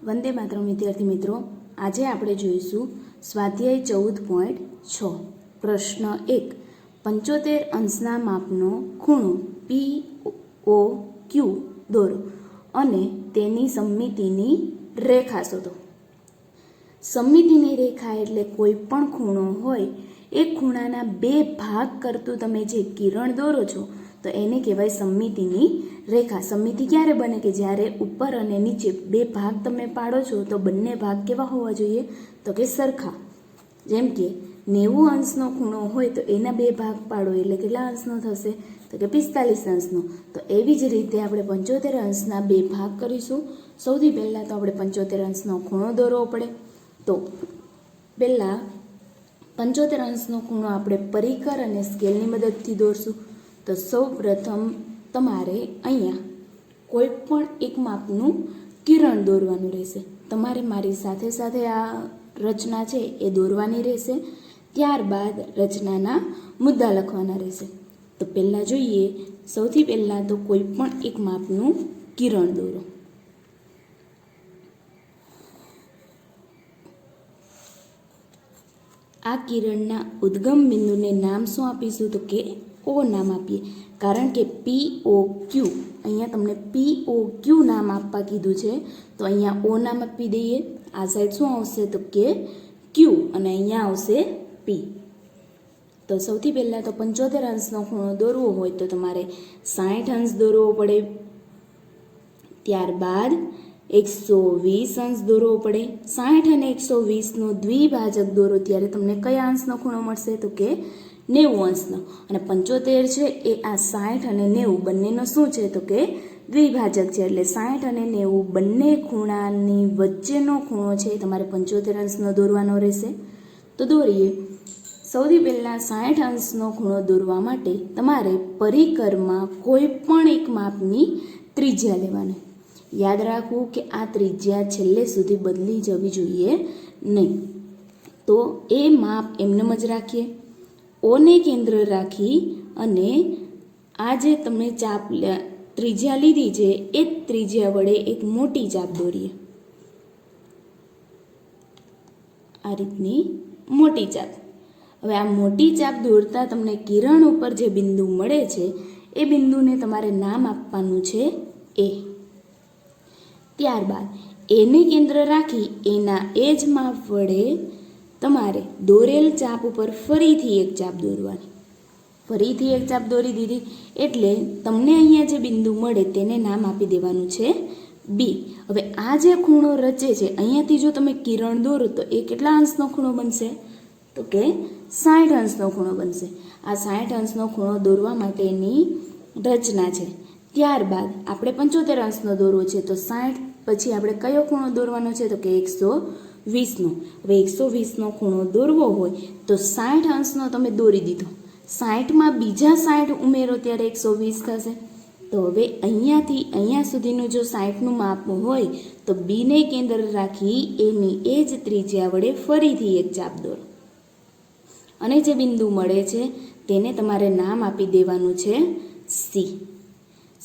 વંદે માતરમ વિદ્યાર્થી મિત્રો, આજે આપણે જોઈશું સ્વાધ્યાય 14.6 પ્રશ્ન 1 75 અંશના માપનો ખૂણો POQ દોરો અને તેની સમમિતિની રેખા શોધો. સમમિતિની રેખા એટલે કોઈ પણ ખૂણો હોય એ ખૂણાના બે ભાગ કરતું તમે જે કિરણ દોરો છો તો એને કહેવાય સમમિતિની રેખા. સમમિતિ ક્યારે બને કે જ્યારે ઉપર અને નીચે બે ભાગ તમે પાડો છો તો બંને ભાગ કેવા હોવા જોઈએ તો કે સરખા. જેમ કે 90 અંશનો ખૂણો હોય તો એના બે ભાગ પાડો એટલે કેટલા અંશનો થશે તો કે 45 અંશનો. તો એવી જ રીતે આપણે 75 અંશના બે ભાગ કરીશું. સૌથી પહેલાં તો આપણે 75 અંશનો ખૂણો દોરવો પડે. તો પહેલાં 75 અંશનો ખૂણો આપણે પરિકર અને સ્કેલની મદદથી દોરશું. તો સૌ પ્રથમ તમારે અહીંયા કોઈ પણ એક માપનું કિરણ દોરવાનું રહેશે. તમારે મારી સાથે સાથે આ રચના છે એ દોરવાની રહેશે. ત્યારબાદ રચનાના મુદ્દા લખવાના રહેશે. તો પહેલાં જોઈએ, સૌથી પહેલાં તો કોઈ પણ એક માપનું કિરણ દોરો. આ કિરણના ઉદ્ગમ બિંદુને નામ શું આપીશું તો કે O નામ આપીએ. કારણ કે POQ અહીંયા તમને POQ નામ આપવા કીધું છે તો અહીંયા O નામ આપી દઈએ. આ સાઈડ શું આવશે તો કે Q અને અહીંયા આવશે P. તો સૌથી પહેલાં તો 75 અંશનો ખૂણો દોરવો હોય તો તમારે 60 અંશ દોરવો પડે. ત્યારબાદ 120 અંશ દોરવો પડે. 60 અને 120નો દ્વિભાજક દોરો ત્યારે તમને કયા અંશનો ખૂણો મળશે તો કે 90 અંશનો. અને 75 છે એ આ 60 અને 90 બંનેનો શું છે તો કે દ્વિભાજક છે. એટલે 60 અને 90 બંને ખૂણાની વચ્ચેનો ખૂણો છે એ તમારે 75 અંશનો દોરવાનો રહેશે. તો દોરીએ. સૌથી પહેલાં 60 અંશનો ખૂણો દોરવા માટે તમારે પરિકરમાં કોઈ પણ એક માપની ત્રિજ્યા લેવાની. યાદ રાખવું કે આ ત્રિજ્યા છેલ્લે સુધી બદલી જવી જોઈએ નહીં. તો એ માપ એમનેમ જ રાખીએ. ઓને કેન્દ્ર રાખી અને આ જે તમે ચાપ ત્રિજ્યા લીધી છે એ જ ત્રિજ્યા વડે એક મોટી ચાપ દોરીએ. આ રીતની મોટી ચાપ. હવે આ મોટી ચાપ દોરતા તમને કિરણ ઉપર જે બિંદુ મળે છે એ બિંદુને તમારે નામ આપવાનું છે A. ત્યારબાદ એને કેન્દ્ર રાખી એના એ જ માપ વડે તમારે દોરેલ ચાપ ઉપર ફરીથી એક ચાપ દોરવાની. ફરીથી એક ચાપ દોરી દીધી એટલે તમને અહીંયા જે બિંદુ મળે તેને નામ આપી દેવાનું છે B. હવે આ જે ખૂણો રચે છે અહીંયાથી જો તમે કિરણ દોરો તો એ કેટલા અંશનો ખૂણો બનશે તો કે 60 અંશનો ખૂણો બનશે. આ 60 અંશનો ખૂણો દોરવા માટેની રચના છે. ત્યારબાદ આપણે 75 અંશનો દોરવો છે તો 60 પછી આપણે કયો ખૂણો દોરવાનો છે તો કે 120નો. હવે 120નો ખૂણો દોરવો હોય તો 60 અંશનો તમે દોરી દીધો. 60માં બીજા 60 ઉમેરો ત્યારે 120 થશે. તો હવે અહીંયાથી અહીંયા સુધીનું જો 60નું માપ હોય તો બીને કેન્દ્ર રાખી એની એ જ ત્રિજ્યા વડે ફરીથી એક ચાપ દોરો અને જે બિંદુ મળે છે તેને તમારે નામ આપી દેવાનું છે C.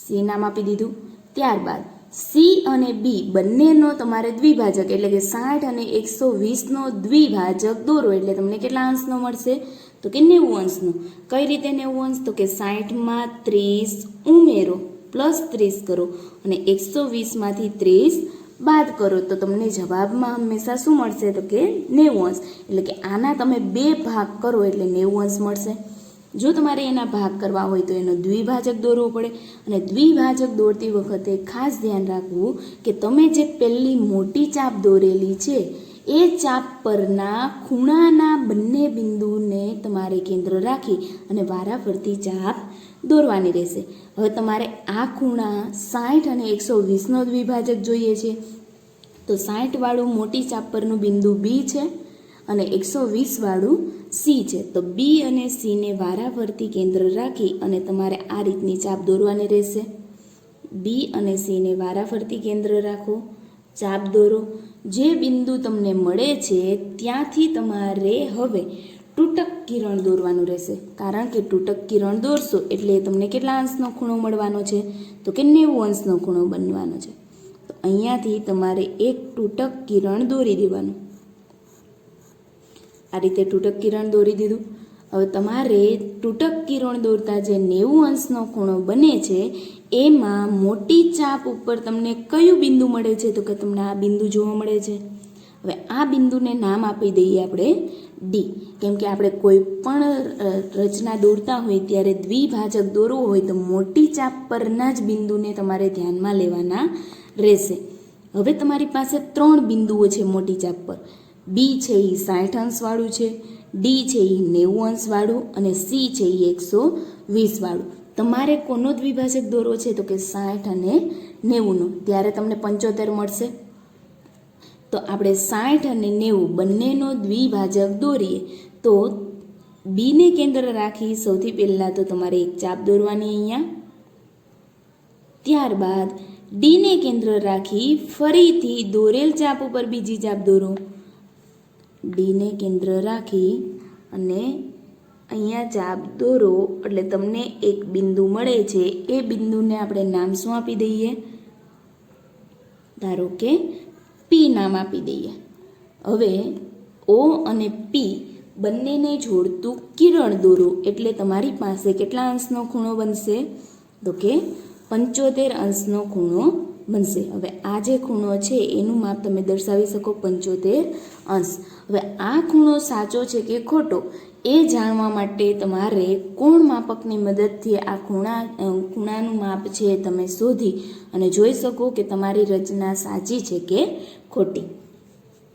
C નામ આપી દીધું. ત્યારબાદ C અને B બંનેનો તમારે દ્વિભાજક એટલે કે 60 અને 120નો દ્વિભાજક દોરો એટલે તમને કેટલા અંશનો મળશે તો કે 90 અંશનો. કઈ રીતે 90 અંશ તો કે 60માં 30 ઉમેરો પ્લસ 30 કરો અને 120માંથી 30 બાદ કરો તો તમને જવાબમાં હંમેશા શું મળશે તો કે 90 અંશ. એટલે કે આના તમે બે ભાગ કરો એટલે 90 અંશ મળશે. જો તમારે એના ભાગ કરવા હોય તો એનો દ્વિભાજક દોરવો પડે. અને દ્વિભાજક દોરતી વખતે ખાસ ધ્યાન રાખવું કે તમે જે પહેલી મોટી ચાપ દોરેલી છે એ ચાપ પરના ખૂણાના બંને બિંદુને તમારે કેન્દ્ર રાખી અને વારાફરતી ચાપ દોરવાની રહેશે. હવે તમારે આ ખૂણા 60 અને 120નો દ્વિભાજક જોઈએ છે તો 60વાળું મોટી ચાપ પરનું બિંદુ B છે અને 120વાળું C છે. તો B અને C ને વારાફરતી કેન્દ્ર રાખી અને તમારે આ રીતની ચાપ દોરવાની રહેશે. B અને C ને વારાફરતી કેન્દ્ર રાખો, ચાપ દોરો. જે બિંદુ તમને મળે છે ત્યાંથી તમારે હવે તૂટક કિરણ દોરવાનું રહેશે. કારણ કે તૂટક કિરણ દોરશો એટલે તમને કેટલા અંશનો ખૂણો મળવાનો છે તો કે 90 અંશનો ખૂણો બનવાનો છે. તો તો અહીંયાથી તમારે એક તૂટક કિરણ દોરી દેવાનું. આ રીતે તૂટક કિરણ દોરી દીધું. હવે તમારે તૂટક કિરણ દોરતા જે 90 અંશનો ખૂણો બને છે એમાં મોટી ચાપ ઉપર તમને કયું બિંદુ મળે છે? તો કે તમને આ બિંદુ જોવા મળે છે. હવે આ બિંદુને નામ આપી દઈએ આપણે ડી, કેમ કે આપણે કોઈ પણ રચના દોરતા હોય ત્યારે દ્વિભાજક દોરવું હોય તો મોટી ચાપ પરના જ બિંદુને તમારે ધ્યાનમાં લેવાના રહેશે. હવે તમારી પાસે 3 બિંદુઓ છે મોટી ચાપ પર. બી છે એ 60 અંશવાળું છે, ડી છે એ 90 અંશવાળું અને સી છે એ 120 વાળું. તમારે કોનો દ્વિભાજક દોરવો છે? તો કે 60 અને 90નો. ત્યારે તમને 75 મળશે. તો આપણે 60 અને 90 બંનેનો દ્વિભાજક દોરીએ તો બીને કેન્દ્ર રાખી સૌથી પહેલાં તો તમારે એક ચાપ દોરવાની અહીંયા. ત્યારબાદ ડીને કેન્દ્ર રાખી ફરીથી દોરેલ ચાપ ઉપર બીજી ચાપ દોરો. ડીને કેન્દ્ર રાખી અને અહીંયા ચાપ દોરો એટલે તમને એક બિંદુ મળે છે. એ બિંદુને આપણે નામ શું આપી દઈએ? ધારો કે પી નામ આપી દઈએ. હવે ઓ અને પી બંનેને જોડતું કિરણ દોરો એટલે તમારી પાસે કેટલા અંશનો ખૂણો બનશે? તો કે 75 અંશનો ખૂણો બનશે. હવે આ જે ખૂણો છે એનું માપ તમે દર્શાવી શકો 75 અંશ. હવે આ ખૂણો સાચો છે કે ખોટો એ જાણવા માટે તમારે કોણ માપકની મદદથી આ ખૂણાનું માપ છે તમે શોધી અને જોઈ શકો કે તમારી રચના સાચી છે કે ખોટી.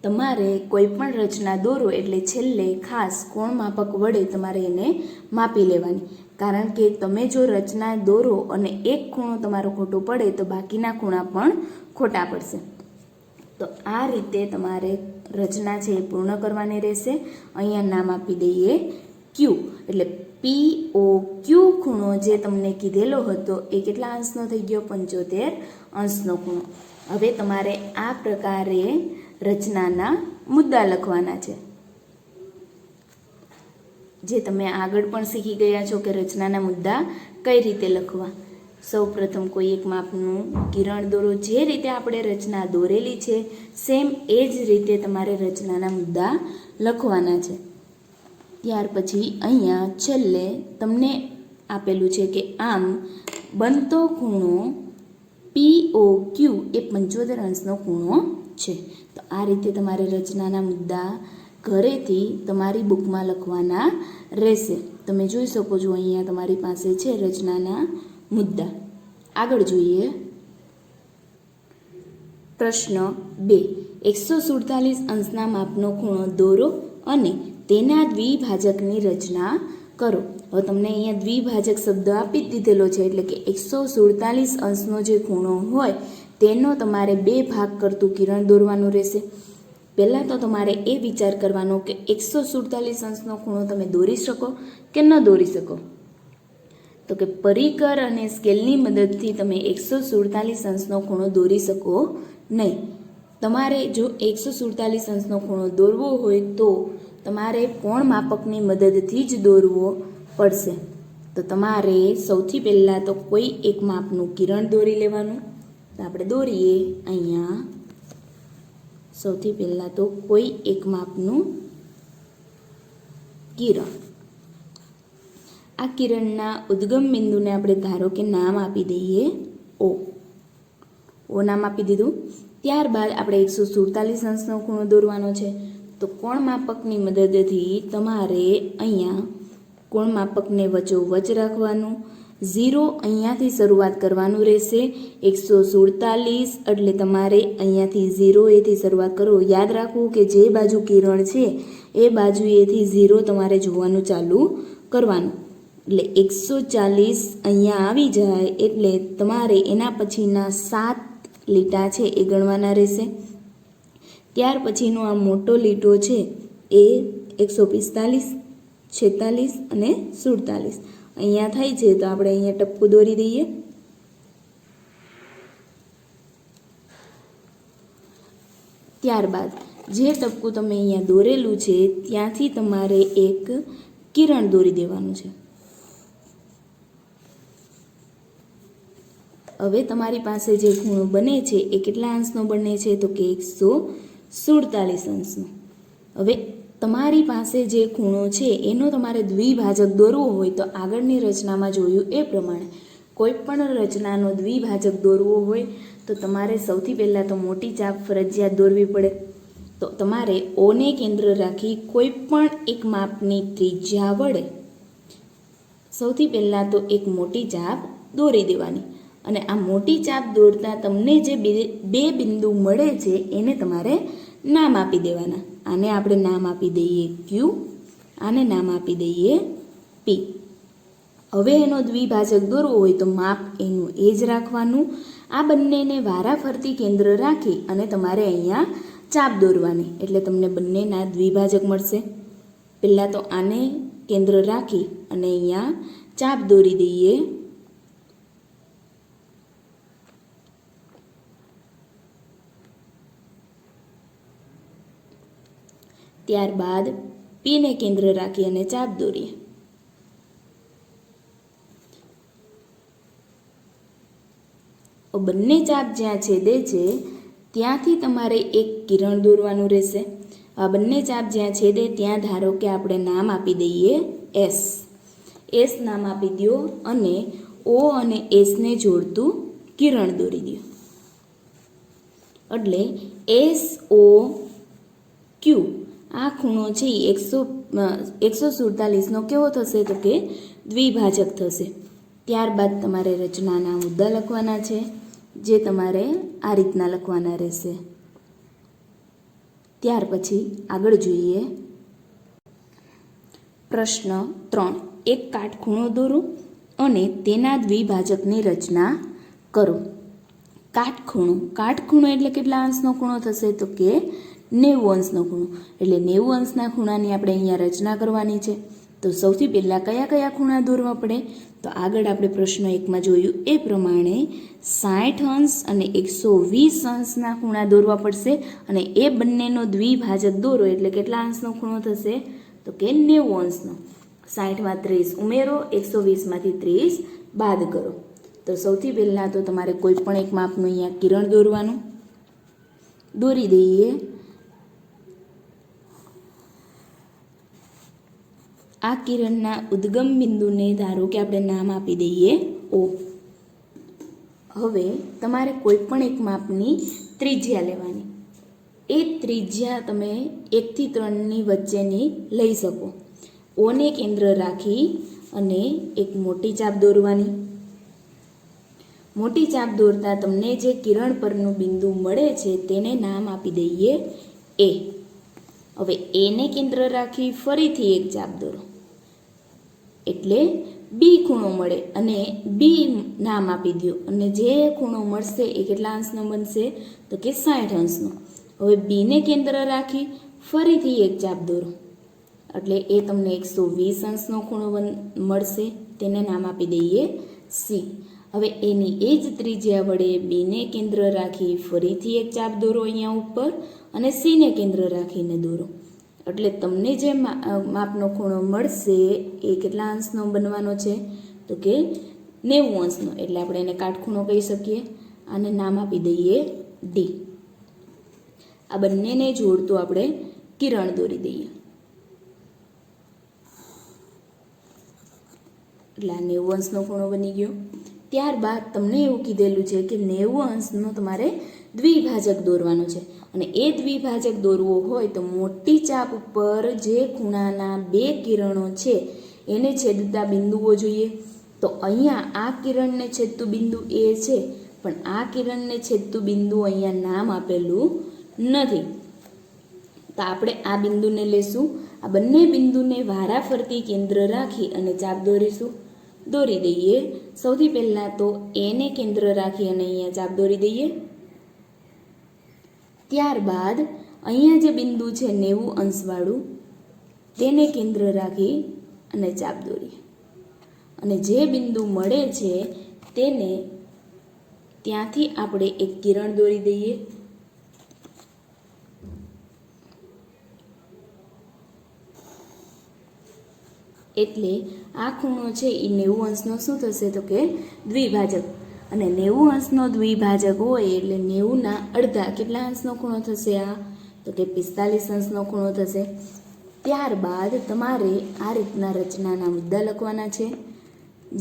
તમારે કોઈ પણ રચના દોરો એટલે છેલ્લે ખાસ કોણ માપક વડે તમારે એને માપી લેવાની, કારણ કે તમે જો રચના દોરો અને એક ખૂણો તમારો ખોટો પડે તો બાકીના ખૂણા પણ ખોટા પડશે. તો આ રીતે તમારે રચના છે એ પૂર્ણ કરવાની રહેશે. અહીંયા નામ આપી દઈએ ક્યુ, એટલે POQ ખૂણો જે તમને કીધેલો હતો એ કેટલા અંશનો થઈ ગયો? 75 અંશનો ખૂણો. હવે તમારે આ પ્રકારે રચનાના મુદ્દા લખવાના છે, જે તમે આગળ પણ શીખી ગયા છો કે રચનાના મુદ્દા કઈ રીતે લખવા. સૌ પ્રથમ કોઈ એક માપનું કિરણ દોરો. જે રીતે આપણે રચના દોરેલી છે સેમ એ જ રીતે તમારે રચનાના મુદ્દા લખવાના છે. ત્યાર પછી અહીંયા છેલ્લે તમને આપેલું છે કે આમ બનતો ખૂણો POQ એ 75 અંશનો ખૂણો છે. તો આ રીતે તમારે રચનાના મુદ્દા ઘરેથી તમારી બુકમાં લખવાના રહેશે. તમે જોઈ શકો છો અહીંયા તમારી પાસે છે રચનાના મુદ્દા. આગળ જોઈએ પ્રશ્ન 2. 147 અંશના માપનો ખૂણો દોરો અને તેના દ્વિભાજકની રચના કરો. હવે તમને અહીંયા દ્વિભાજક શબ્દ આપી જ દીધેલો છે, એટલે કે 147 અંશનો જે ખૂણો હોય તેનો તમારે 2 ભાગ કરતું કિરણ દોરવાનું રહેશે. પહેલાં તો તમારે એ વિચાર કરવાનો કે 147 અંશનો ખૂણો તમે દોરી શકો કે ન દોરી શકો. તો કે પરિકર અને સ્કેલની મદદથી તમે 147 અંશનો ખૂણો દોરી શકો નહીં. તમારે જો 147 અંશનો ખૂણો દોરવો હોય તો તમારે કોણ માપકની મદદથી જ દોરવો પડશે. તો તમારે સૌથી પહેલાં તો કોઈ એક માપનું કિરણ દોરી લેવાનું. તો આપણે દોરીએ અહીંયા. સૌથી પહેલાં તો કોઈ એક માપનું કિરણ. આ કિરણના ઉદ્ગમ બિંદુને આપણે ધારો કે નામ આપી દઈએ O. O નામ આપી દીધું. ત્યારબાદ આપણે 147 અંશનો ખૂણો દોરવાનો છે. તો કોણ માપકની મદદથી તમારે અહીંયા કોણ માપકને વચ્ચોવચ રાખવાનું. 0 અહીંયાથી શરૂઆત કરવાનું રહેશે. 147 એટલે તમારે અહીંયાથી 0 એથી શરૂઆત કરો. યાદ રાખવું કે જે બાજુ કિરણ છે એ બાજુએથી 0 તમારે જોવાનું ચાલુ કરવાનું. એટલે 140 અહીંયા આવી જાય એટલે તમારે એના પછીના 7 લીટા છે એ ગણવાના રહેશે. ત્યાર પછીનો આ મોટો લીટો છે એ 145, 46 અને 47 અહીંયા થાય છે. તો આપણે અહીંયા ટપકું દોરી દઈએ. ત્યારબાદ જે ટપકું તમે અહીંયા દોરેલું છે ત્યાંથી તમારે એક કિરણ દોરી દેવાનું છે. હવે તમારી પાસે જે ખૂણો બને છે એ કેટલા અંશનો બને છે તો કે 147 અંશનો. હવે તમારી પાસે જે ખૂણો છે એનો તમારે દ્વિભાજક દોરવો હોય તો આગળની રચનામાં જોયું એ પ્રમાણે કોઈ પણ રચનાનો દ્વિભાજક દોરવો હોય તો તમારે સૌથી પહેલાં તો મોટી ચાપ ફરજિયાત દોરવી પડે. તો તમારે ઓને કેન્દ્ર રાખી કોઈ પણ એક માપની ત્રિજ્યા વડે સૌથી પહેલાં તો એક મોટી ચાપ દોરી દેવાની અને આ મોટી ચાપ દોરતા તમને જે બે બિંદુ મળે છે એને તમારે નામ આપી દેવાના. આને આપણે નામ આપી દઈએ ક્યુ, આને નામ આપી દઈએ પી. હવે એનો દ્વિભાજક દોરવો હોય તો માપ એનું એ જ રાખવાનું. આ બંનેને વારાફરતી કેન્દ્ર રાખી અને તમારે અહીંયા ચાપ દોરવાની એટલે તમને બંનેના દ્વિભાજક મળશે. પહેલાં તો આને કેન્દ્ર રાખી અને અહીંયા ચાપ દોરી દઈએ. ત્યારબાદ પીને કેન્દ્ર રાખી અને ચાપ દોરીએ. બંને ચાપ જ્યાં છેદે છે ત્યાંથી તમારે એક કિરણ દોરવાનું રહેશે. આ બંને ચાપ જ્યાં છેદે ત્યાં ધારો કે આપણે નામ આપી દઈએ એસ. એસ નામ આપી દો અને ઓ અને એસને જોડતું કિરણ દોરી દો. એટલે એસ ઓ ક્યુ આ ખૂણો છે એ 147નો કેવો થશે તો કે દ્વિભાજક થશે. ત્યારબાદ તમારે રચનાના મુદ્દા લખવાના છે જે તમારે આ રીતના લખવાના રહેશે. ત્યાર પછી આગળ જોઈએ પ્રશ્ન 3. એક કાટખૂણો દોરો અને તેના દ્વિભાજકની રચના કરો. કાટખૂણો એટલે કેટલા અંશનો ખૂણો થશે તો કે 90 અંશનો ખૂણો. એટલે 90 અંશના ખૂણાની આપણે અહીંયા રચના કરવાની છે. તો સૌથી પહેલાં કયા કયા ખૂણા દોરવા પડે તો આગળ આપણે પ્રશ્ન 1માં જોયું એ પ્રમાણે 60 અંશ અને 120 અંશના ખૂણા દોરવા પડશે અને એ બંનેનો દ્વિભાજક દોરો એટલે કેટલા અંશનો ખૂણો થશે તો કે 90 અંશનો. 60માં 30 ઉમેરો, 120માંથી 30 બાદ કરો. તો સૌથી પહેલાં તો તમારે કોઈ પણ એક માપનું અહીંયા કિરણ દોરવાનું. દોરી દઈએ. આ કિરણના ઉદ્ગમ બિંદુને ધારો કે આપણે નામ આપી દઈએ ઓ. હવે તમારે કોઈ પણ એક માપની ત્રિજ્યા લેવાની. એ ત્રિજ્યા તમે 1 થી 3ની વચ્ચેની લઈ શકો. ઓને કેન્દ્ર રાખી અને એક મોટી ચાપ દોરવાની. મોટી ચાપ દોરતા તમને જે કિરણ પરનું બિંદુ મળે છે તેને નામ આપી દઈએ એ. હવે એને કેન્દ્ર રાખી ફરીથી એક ચાપ દોરો એટલે બી ખૂણો મળે અને બી નામ આપી દો અને જે ખૂણો મળશે એ કેટલા અંશનો બનશે તો કે 60 અંશનો. હવે બીને કેન્દ્ર રાખી ફરીથી એક ચાપ દોરો એટલે એ તમને 120 અંશનો ખૂણો મળશે. તેને નામ આપી દઈએ સી. હવે એની એ જ ત્રિજ્યા વડે બીને કેન્દ્ર રાખી ફરીથી એક ચાપ દોરો અહીંયા ઉપર અને સીને કેન્દ્ર રાખીને દોરો એટલે તમને જે માપનો ખૂણો મળશે એ કેટલા અંશનો બનવાનો છે તો કે 90 અંશનો. એટલે આપણે એને કાટખૂણો કહી શકીએ. આને નામ આપી દઈએ ડી. આ બંનેને જોડતું આપણે કિરણ દોરી દઈએ એટલે આ 90 અંશનો ખૂણો બની ગયો. ત્યારબાદ તમને એવું કીધેલું છે કે 90 અંશનો તમારે દ્વિભાજક દોરવાનો છે અને એ દ્વિભાજક દોરવો હોય તો મોટી ચાપ ઉપર જે ખૂણાના બે કિરણો છે એને છેદતા બિંદુઓ જોઈએ. તો અહીંયા આ કિરણને છેદતું બિંદુ એ છે પણ આ કિરણને છેદતું બિંદુ અહીંયા નામ આપેલું નથી. તો આપણે આ બિંદુને લેશું. આ બંને બિંદુને વારાફરતી કેન્દ્ર રાખી અને ચાપ દોરીશું. દોરી દઈએ. સૌથી પહેલાં તો એને કેન્દ્ર રાખી અને અહીંયા ચાપ દોરી દઈએ. ત્યારબાદ અહીંયા જે બિંદુ છે 90 અંશવાળું તેને કેન્દ્ર રાખી અને ચાપ દોરીએ અને જે બિંદુ મળે છે તેને ત્યાંથી આપણે એક કિરણ દોરી દઈએ. એટલે આ ખૂણો છે એ 90 અંશનો શું થશે તો કે દ્વિભાજક. અને 90 અંશનો દ્વિભાજક હોય એટલે 90ના અડધા કેટલા અંશનો ખૂણો થશે? આ તો કે 45 અંશનો ખૂણો થશે. ત્યારબાદ તમારે આ રીતના રચનાના મુદ્દા લખવાના છે,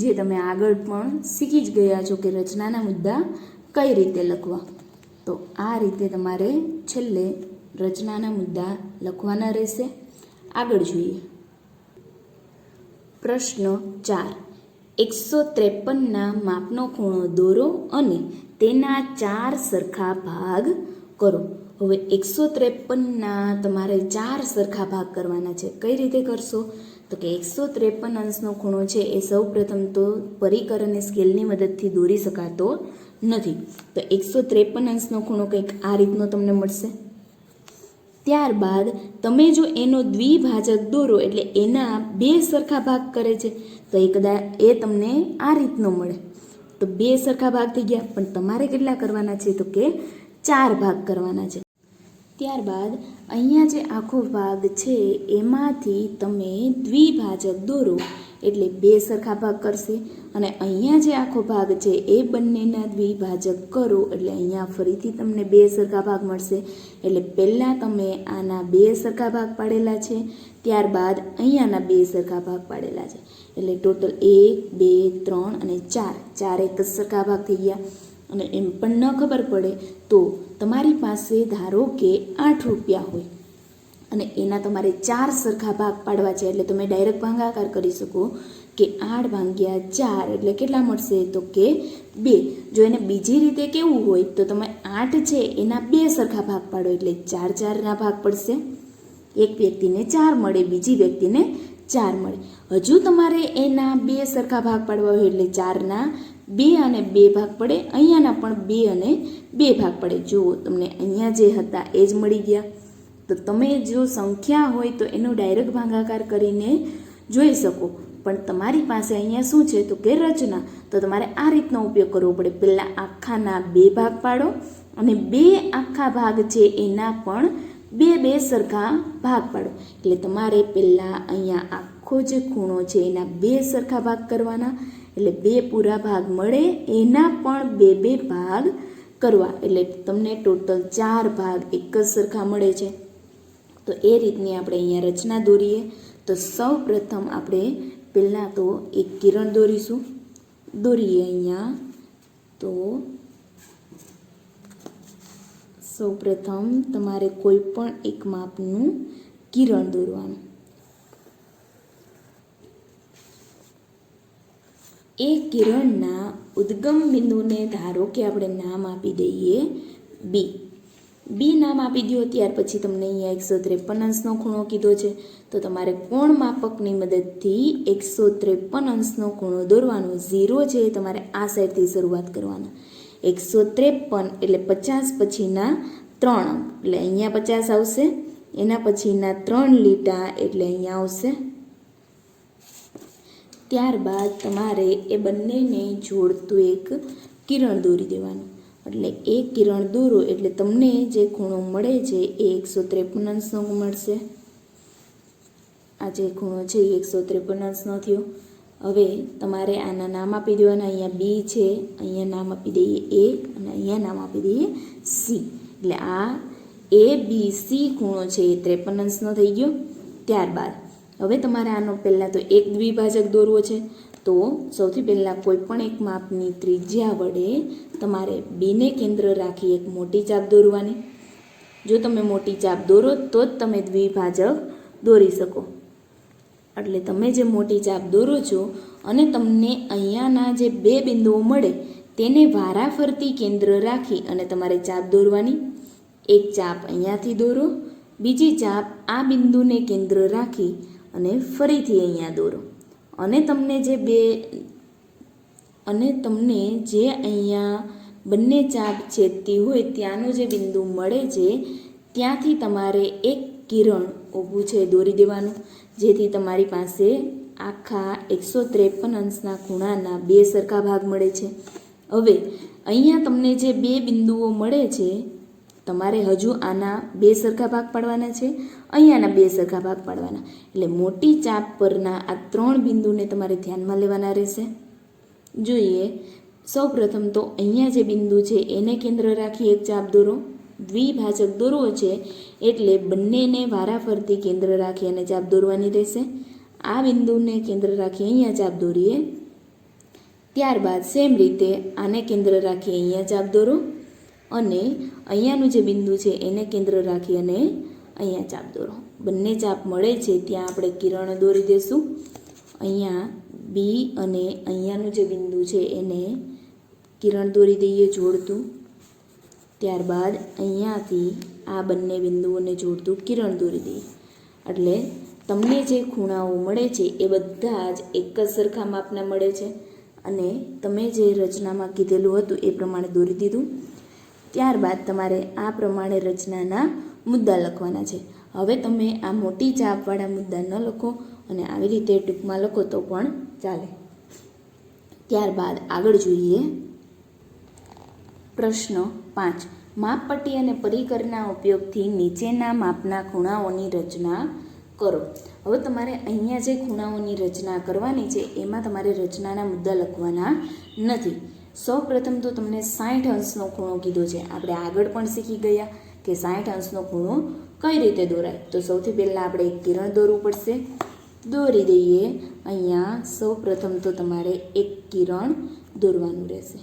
જે તમે આગળ પણ શીખી જ ગયા છો કે રચનાના મુદ્દા કઈ રીતે લખવા. તો આ રીતે તમારે છેલ્લે રચનાના મુદ્દા લખવાના રહેશે. આગળ જોઈએ પ્રશ્ન 4. 153ના માપનો ખૂણો દોરો અને તેના 4 સરખા ભાગ કરો. હવે 153ના તમારે 4 સરખા ભાગ કરવાના છે. કઈ રીતે કરશો? તો કે 153 અંશનો ખૂણો છે એ સૌ પ્રથમ તો પરિકર અને સ્કેલની મદદથી દોરી શકાતો નથી. તો 153 અંશનો ખૂણો કંઈક આ રીતનો તમને મળશે. ત્યારબાદ તમે જો એનો દ્વિભાજક દોરો એટલે એના 2 સરખા ભાગ કરે છે તો એ તમને આ રીતનો મળે. તો 2 સરખા ભાગ થઈ ગયા, પણ તમારે કેટલા કરવાના છે? તો કે 4 ભાગ કરવાના છે. ત્યારબાદ અહીંયા જે આખો ભાગ છે એમાંથી તમે દ્વિભાજક દોરો એટલે 2 સરખા ભાગ કરશે, અને અહીંયા જે આખો ભાગ છે એ બંનેના દ્વિભાજક કરો એટલે અહીંયા ફરીથી તમને 2 સરખા ભાગ મળશે. એટલે પહેલાં તમે આના 2 સરખા ભાગ પાડેલા છે, ત્યારબાદ અહીંયાના 2 સરખા ભાગ પાડેલા છે. એટલે ટોટલ 1 2 3 અને 4 એક જ સરખા ભાગ થઈ ગયા. અને એમ પણ ન ખબર પડે તો તમારી પાસે ધારો કે 8 રૂપિયા હોય અને એના તમારે 4 સરખા ભાગ પાડવા છે, એટલે તમે ડાયરેક્ટ ભાગાકાર કરી શકો કે 8 ભાગ્યા 4 એટલે કેટલા મળશે? તો કે 2. જો એને બીજી રીતે કેવું હોય તો તમે 8 છે એના 2 સરખા ભાગ પાડો એટલે 4 4ના ભાગ પડશે. એક વ્યક્તિને 4 મળે, બીજી વ્યક્તિને 4 મળે. હજુ તમારે એના 2 સરખા ભાગ પાડવા હોય એટલે 4ના 2 અને 2 ભાગ પડે, અહીંયાના પણ 2 અને 2 ભાગ પડે. જુઓ તમને અહીંયા જે હતા એ જ મળી ગયા. તો તમે જો સંખ્યા હોય તો એનો ડાયરેક્ટ ભાગાકાર કરીને જોઈ શકો, પણ તમારી પાસે અહીંયા શું છે? તો કે રચના. તો તમારે આ રીતનો ઉપયોગ કરવો પડે. પહેલાં આખાના 2 ભાગ પાડો અને 2 આખા ભાગ છે એના પણ 2 સરખા ભાગ પાડો. એટલે તમારે પહેલાં અહીંયા આખો જે ખૂણો છે એના 2 સરખા ભાગ કરવાના, એટલે 2 પૂરા ભાગ મળે એના પણ 2 ભાગ કરવા. એટલે તમને ટોટલ 4 ભાગ એક જ સરખા મળે છે. તો એ રીતની આપણે અહીંયા રચના દોરીએ. તો સૌ પ્રથમ આપણે પહેલાં તો એક કિરણ દોરીએ અહીંયા. તો સૌ પ્રથમ તમારે કોઈ પણ એક માપનું કિરણ દોરવાનું. એ કિરણના ઉદ્ગમ બિંદુને ધારો કે આપણે નામ આપી દઈએ બી નામ આપી દો. ત્યાર પછી તમને અહીંયા 153 અંશનો ખૂણો કીધો છે, તો તમારે કોણ માપકની મદદથી 153 અંશનો ખૂણો દોરવાનો. 0 છે તમારે આ સાઈડથી શરૂઆત કરવાના. 153 એટલે 50 પછીના 3 અંક, એટલે અહીંયા 50 આવશે, એના પછીના 3 લીટા એટલે અહીંયા આવશે. ત્યારબાદ તમારે એ બંનેને જોડતું એક કિરણ દોરી દેવાનું. એટલે એક કિરણ દોરો એટલે તમને જે ખૂણો મળે છે એ 153 અંશનો મળશે. આ જે ખૂણો છે એ 153 અંશનો થયો. હવે તમારે આના નામ આપી દેવાના. અહીંયા બી છે, અહીંયા નામ આપી દઈએ એ, અને અહીંયા નામ આપી દઈએ સી. એટલે આ ABC ખૂણો છે એ 53 અંશનો થઈ ગયો. ત્યારબાદ હવે તમારે આનો પહેલાં તો એક દ્વિભાજક દોરવો છે. તો સૌથી પહેલાં કોઈ પણ એક માપની ત્રિજ્યા વડે તમારે બીને કેન્દ્ર રાખી એક મોટી ચાપ દોરવાની. જો તમે મોટી ચાપ દોરો તો જ તમે દ્વિભાજક દોરી શકો. એટલે તમે જે મોટી ચાપ દોરો છો અને તમને અહીંયાના જે 2 બિંદુઓ મળે તેને વારાફરતી કેન્દ્ર રાખી અને તમારે ચાપ દોરવાની. એક ચાપ અહીંયાથી દોરો, બીજી ચાપ આ બિંદુને કેન્દ્ર રાખી અને ફરીથી અહીંયા દોરો. અને તમને જે અહીંયા બંને ચાપ છેદતી હોય ત્યાંનું જે બિંદુ મળે છે ત્યાંથી તમારે એક કિરણ ઊભું છે દોરી દેવાનું, જેથી તમારી પાસે આખા 153 અંશના ખૂણાના 2 સરખા ભાગ મળે છે. હવે અહીંયા તમને જે 2 બિંદુઓ મળે છે તમારે હજુ આના 2 સરખા ભાગ પાડવાના છે, અહીંયાના 2 સરખા ભાગ પાડવાના. એટલે મોટી ચાપ પરના આ 3 બિંદુને તમારે ધ્યાનમાં લેવાના રહેશે. જોઈએ સૌપ્રથમ તો અહીંયા જે બિંદુ છે એને કેન્દ્ર રાખી એક ચાપ દોરો. દ્વિભાજક દોરવો છે એટલે બંનેને વારાફરતી કેન્દ્ર રાખી અને ચાપ દોરવાની રહેશે. આ બિંદુને કેન્દ્ર રાખી અહીંયા ચાપ દોરીએ. ત્યારબાદ સેમ રીતે આને કેન્દ્ર રાખી અહીંયા ચાપ દોરો અને અહીંયાનું જે બિંદુ છે એને કેન્દ્ર રાખી અને અહીંયા ચાપ દોરો. બંને ચાપ મળે છે ત્યાં આપણે કિરણ દોરી દઈશું. અહીંયા બી અને અહીંયાનું જે બિંદુ છે એને કિરણ દોરી દઈએ જોડતું. ત્યારબાદ અહીંયાથી આ બંને બિંદુઓને જોડતું કિરણ દોરી દઈએ. એટલે તમને જે ખૂણાઓ મળે છે એ બધા જ એક જ સરખા માપના મળે છે અને તમે જે રચનામાં કીધેલું હતું એ પ્રમાણે દોરી દીધું. ત્યારબાદ તમારે આ પ્રમાણે રચનાના મુદ્દા લખવાના છે. હવે તમે આ મોટી ચાપવાળા મુદ્દા ન લખો અને આવી રીતે ટૂંકમાં લખો તો પણ ચાલે. ત્યારબાદ આગળ જોઈએ પ્રશ્ન 5. માપપટ્ટી અને પરિકરના ઉપયોગથી નીચેના માપના ખૂણાઓની રચના કરો. હવે તમારે અહીંયા જે ખૂણાઓની રચના કરવાની છે એમાં તમારે રચનાના મુદ્દા લખવાના નથી. સૌપ્રથમ તો તમને 60 અંશનો ખૂણો કીધો છે. આપણે આગળ પણ શીખી ગયા કે 60 અંશનો ખૂણો કઈ રીતે દોરાય. તો સૌથી પહેલાં આપણે એક કિરણ દોરવું પડશે. દોરી દઈએ. અહીંયા સૌપ્રથમ તો તમારે એક કિરણ દોરવાનું રહેશે.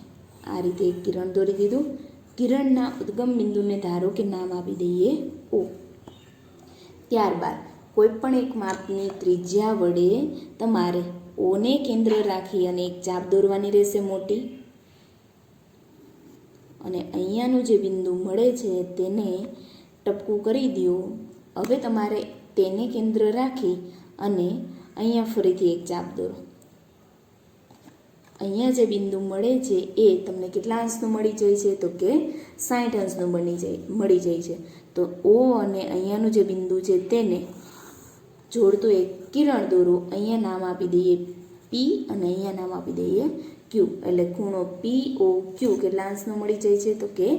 આ રીતે એક કિરણ દોરી દીધું. કિરણના ઉદ્ગમ બિંદુને ધારો કે નામ આપી દઈએ O. ત્યારબાદ કોઈપણ એક માપની ત્રિજ્યા વડે તમારે ઓને કેન્દ્ર રાખી અને એક ચાપ દોરવાની રહેશે મોટી. અને અહીંયાનું જે બિંદુ મળે છે તેને ટપકું કરી દો. હવે તમારે તેને કેન્દ્ર રાખી અને અહીંયા ફરીથી એક ચાપ દોરો. અહીંયા જે બિંદુ મળે છે એ તમને કેટલા અંશનું મળી જાય છે તો કે 60 અંશનું મળી જાય છે. તો O અને અહીંયાનું જે બિંદુ છે તેને જોડતું એક કિરણ દોરો. અહીંયા નામ આપી દઈએ P અને અહીંયા નામ આપી દઈએ Q. એટલે ખૂણો POQ કેટલા અંશનો મળી જાય છે તો કે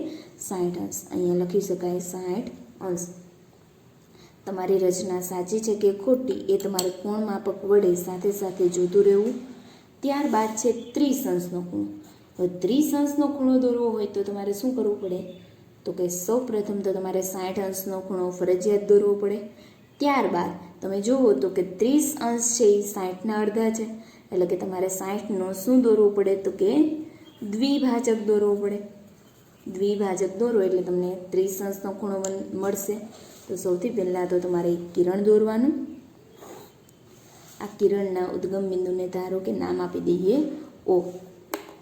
60 અંશ. અહીંયા લખી શકાય 60 અંશ. તમારી રચના સાચી છે કે ખોટી એ તમારે કોણ માપક વડે સાથે સાથે જોતું રહેવું. ત્યારબાદ છે 30 અંશનો ખૂણો. હવે 30 અંશનો ખૂણો દોરવો હોય તો તમારે શું કરવું પડે તો કે સૌપ્રથમ તો તમારે 60 અંશનો ખૂણો ફરજિયાત દોરવો પડે. ત્યારબાદ તમે જુઓ તો કે 30 અંશ છે એ 60ના અડધા છે. એટલે કે તમારે 60નો શું દોરવું પડે તો કે દ્વિભાજક દોરવો પડે. દ્વિભાજક દોરો એટલે તમને 30 અંશનો ખૂણો મળશે. તો સૌથી પહેલાં તો તમારે એક કિરણ દોરવાનું. આ કિરણના ઉદ્ગમ બિંદુને ધારો કે નામ આપી દઈએ O.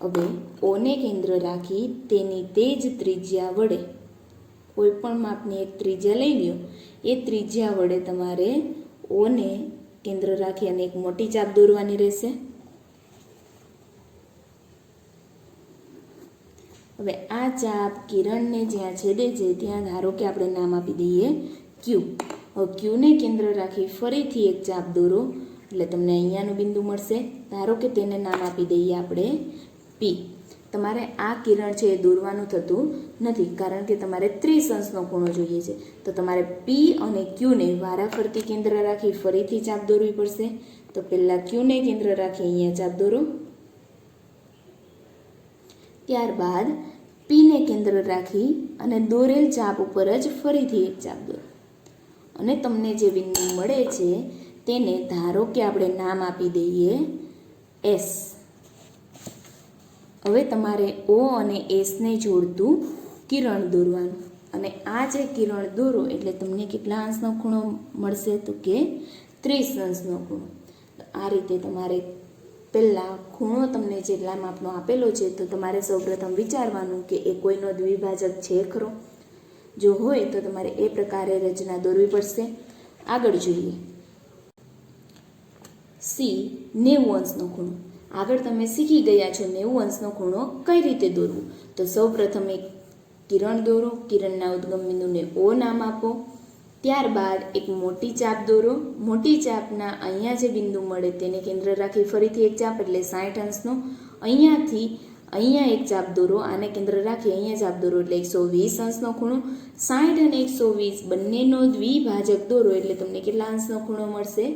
હવે ઓને કેન્દ્ર રાખી તેની તે જ ત્રિજ્યા વડે કોઈ પણ માપની એક ત્રિજ્યા લઈ લ્યો. એ ત્રિજ્યા વડે તમારે ઓને કેન્દ્ર રાખી અને એક મોટી ચાપ દોરવાની રહેશે. હવે આ ચાપ કિરણને જ્યાં છેદે છે ત્યાં ધારો કે આપણે નામ આપી દઈએ Q. હવે Qને કેન્દ્ર રાખી ફરીથી એક ચાપ દોરો એટલે તમને અહીંયાનું બિંદુ મળશે. ધારો કે તેને નામ આપી દઈએ આપણે P. તમારે આ કિરણ છે એ દોરવાનું થતું નથી કારણ કે તમારે 30 અંશનો ખૂણો જોઈએ છે. તો તમારે P અને Qને વારાફરતી કેન્દ્ર રાખી ફરીથી ચાપ દોરવી પડશે. તો પહેલાં Qને કેન્દ્ર રાખી અહીંયા ચાપ દોરો. ત્યારબાદ Pને કેન્દ્ર રાખી અને દોરેલ ચાપ ઉપર જ ફરીથી એક ચાપ દોરો અને તમને જે બિંદુ મળે છે તેને ધારો કે આપણે નામ આપી દઈએ S. હવે તમારે O અને Sને જોડતું કિરણ દોરવાનું અને આ જે કિરણ દોરો એટલે તમને કેટલા અંશનો ખૂણો મળશે તો કે 30 અંશનો ખૂણો. આ રીતે તમારે પહેલાં ખૂણો તમને જેટલા માપનો આપેલો છે તો તમારે સૌપ્રથમ વિચારવાનું કે એ કોઈનો દ્વિભાજક છે ખરો. જો હોય તો તમારે એ પ્રકારે રચના દોરવી પડશે. આગળ જોઈએ C. 90 અંશનો ખૂણો. આગળ તમે શીખી ગયા છો 90 અંશનો ખૂણો કઈ રીતે દોરવું. તો સૌપ્રથમ એક કિરણ દોરો. કિરણના ઉદ્ગમ બિંદુને O નામ આપો. ત્યારબાદ એક મોટી ચાપ દોરો. મોટી ચાપના અહીંયા જે બિંદુ મળે તેને કેન્દ્ર રાખી ફરીથી એક ચાપ એટલે 60 અંશનો. અહીંયાથી અહીંયા એક ચાપ દોરો. આને કેન્દ્ર રાખી અહીંયા ચાપ દોરો એટલે 120 અંશનો ખૂણો. 60 અને 120 બંનેનો દ્વિભાજક દોરો એટલે તમને કેટલા અંશનો ખૂણો મળશે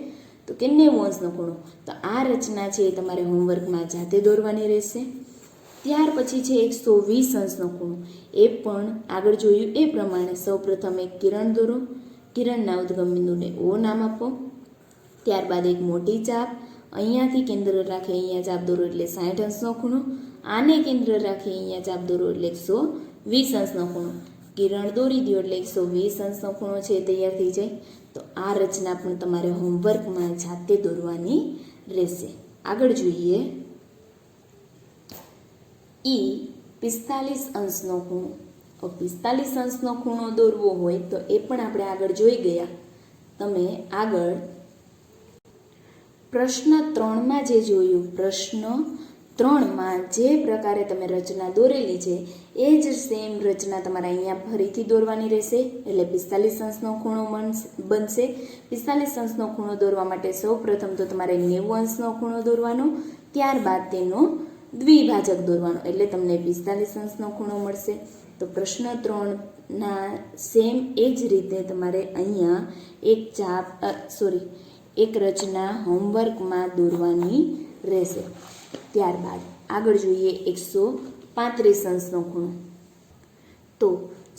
તો કે 90 અંશનો ખૂણો. તો આ રચના છે એ તમારે હોમવર્કમાં જાતે દોરવાની રહેશે. ત્યાર પછી છે 120 અંશનો ખૂણો. એ પણ આગળ જોયું એ પ્રમાણે સૌપ્રથમ એક કિરણ દોરો, કિરણના ઉદ્ગમ બિંદુને O નામ આપો. ત્યારબાદ એક મોટી ચાપ, અહીંયાથી કેન્દ્ર રાખી અહીંયા ચાપ દોરો એટલે 60 અંશનો ખૂણો. આને કેન્દ્ર રાખી અહીંયા ચાપ દોરો એટલે 120 અંશનો ખૂણો. કિરણ દોરી દો એટલે 120 અંશનો ખૂણો છે તૈયાર થઈ જાય. તો આ રચના પણ તમારે હોમવર્કમાં જાતે દોરવાની રહેશે. આગળ જોઈએ ઈ 45 અંશનો ખૂણો. 45 અંશનો ખૂણો દોરવો હોય તો એ પણ આપણે આગળ જોઈ ગયા. તમે આગળ પ્રશ્ન 3માં જે જોયું, પ્રશ્ન 3માં જે પ્રકારે તમે રચના દોરેલી છે એ જ સેમ રચના તમારે અહીંયા ફરીથી દોરવાની રહેશે. એટલે 45 અંશનો ખૂણો બનશે. 45 અંશનો ખૂણો દોરવા માટે સૌ પ્રથમ તો તમારે 90 અંશનો ખૂણો દોરવાનો, ત્યારબાદ તેનો દ્વિભાજક દોરવાનો એટલે તમને 45 અંશનો ખૂણો મળશે. તો પ્રશ્ન 3ના સેમ એ જ રીતે તમારે અહીંયા એક રચના હોમવર્કમાં દોરવાની રહેશે. ત્યારબાદ આગળ જોઈએ 135 અંશનો ખૂણો. તો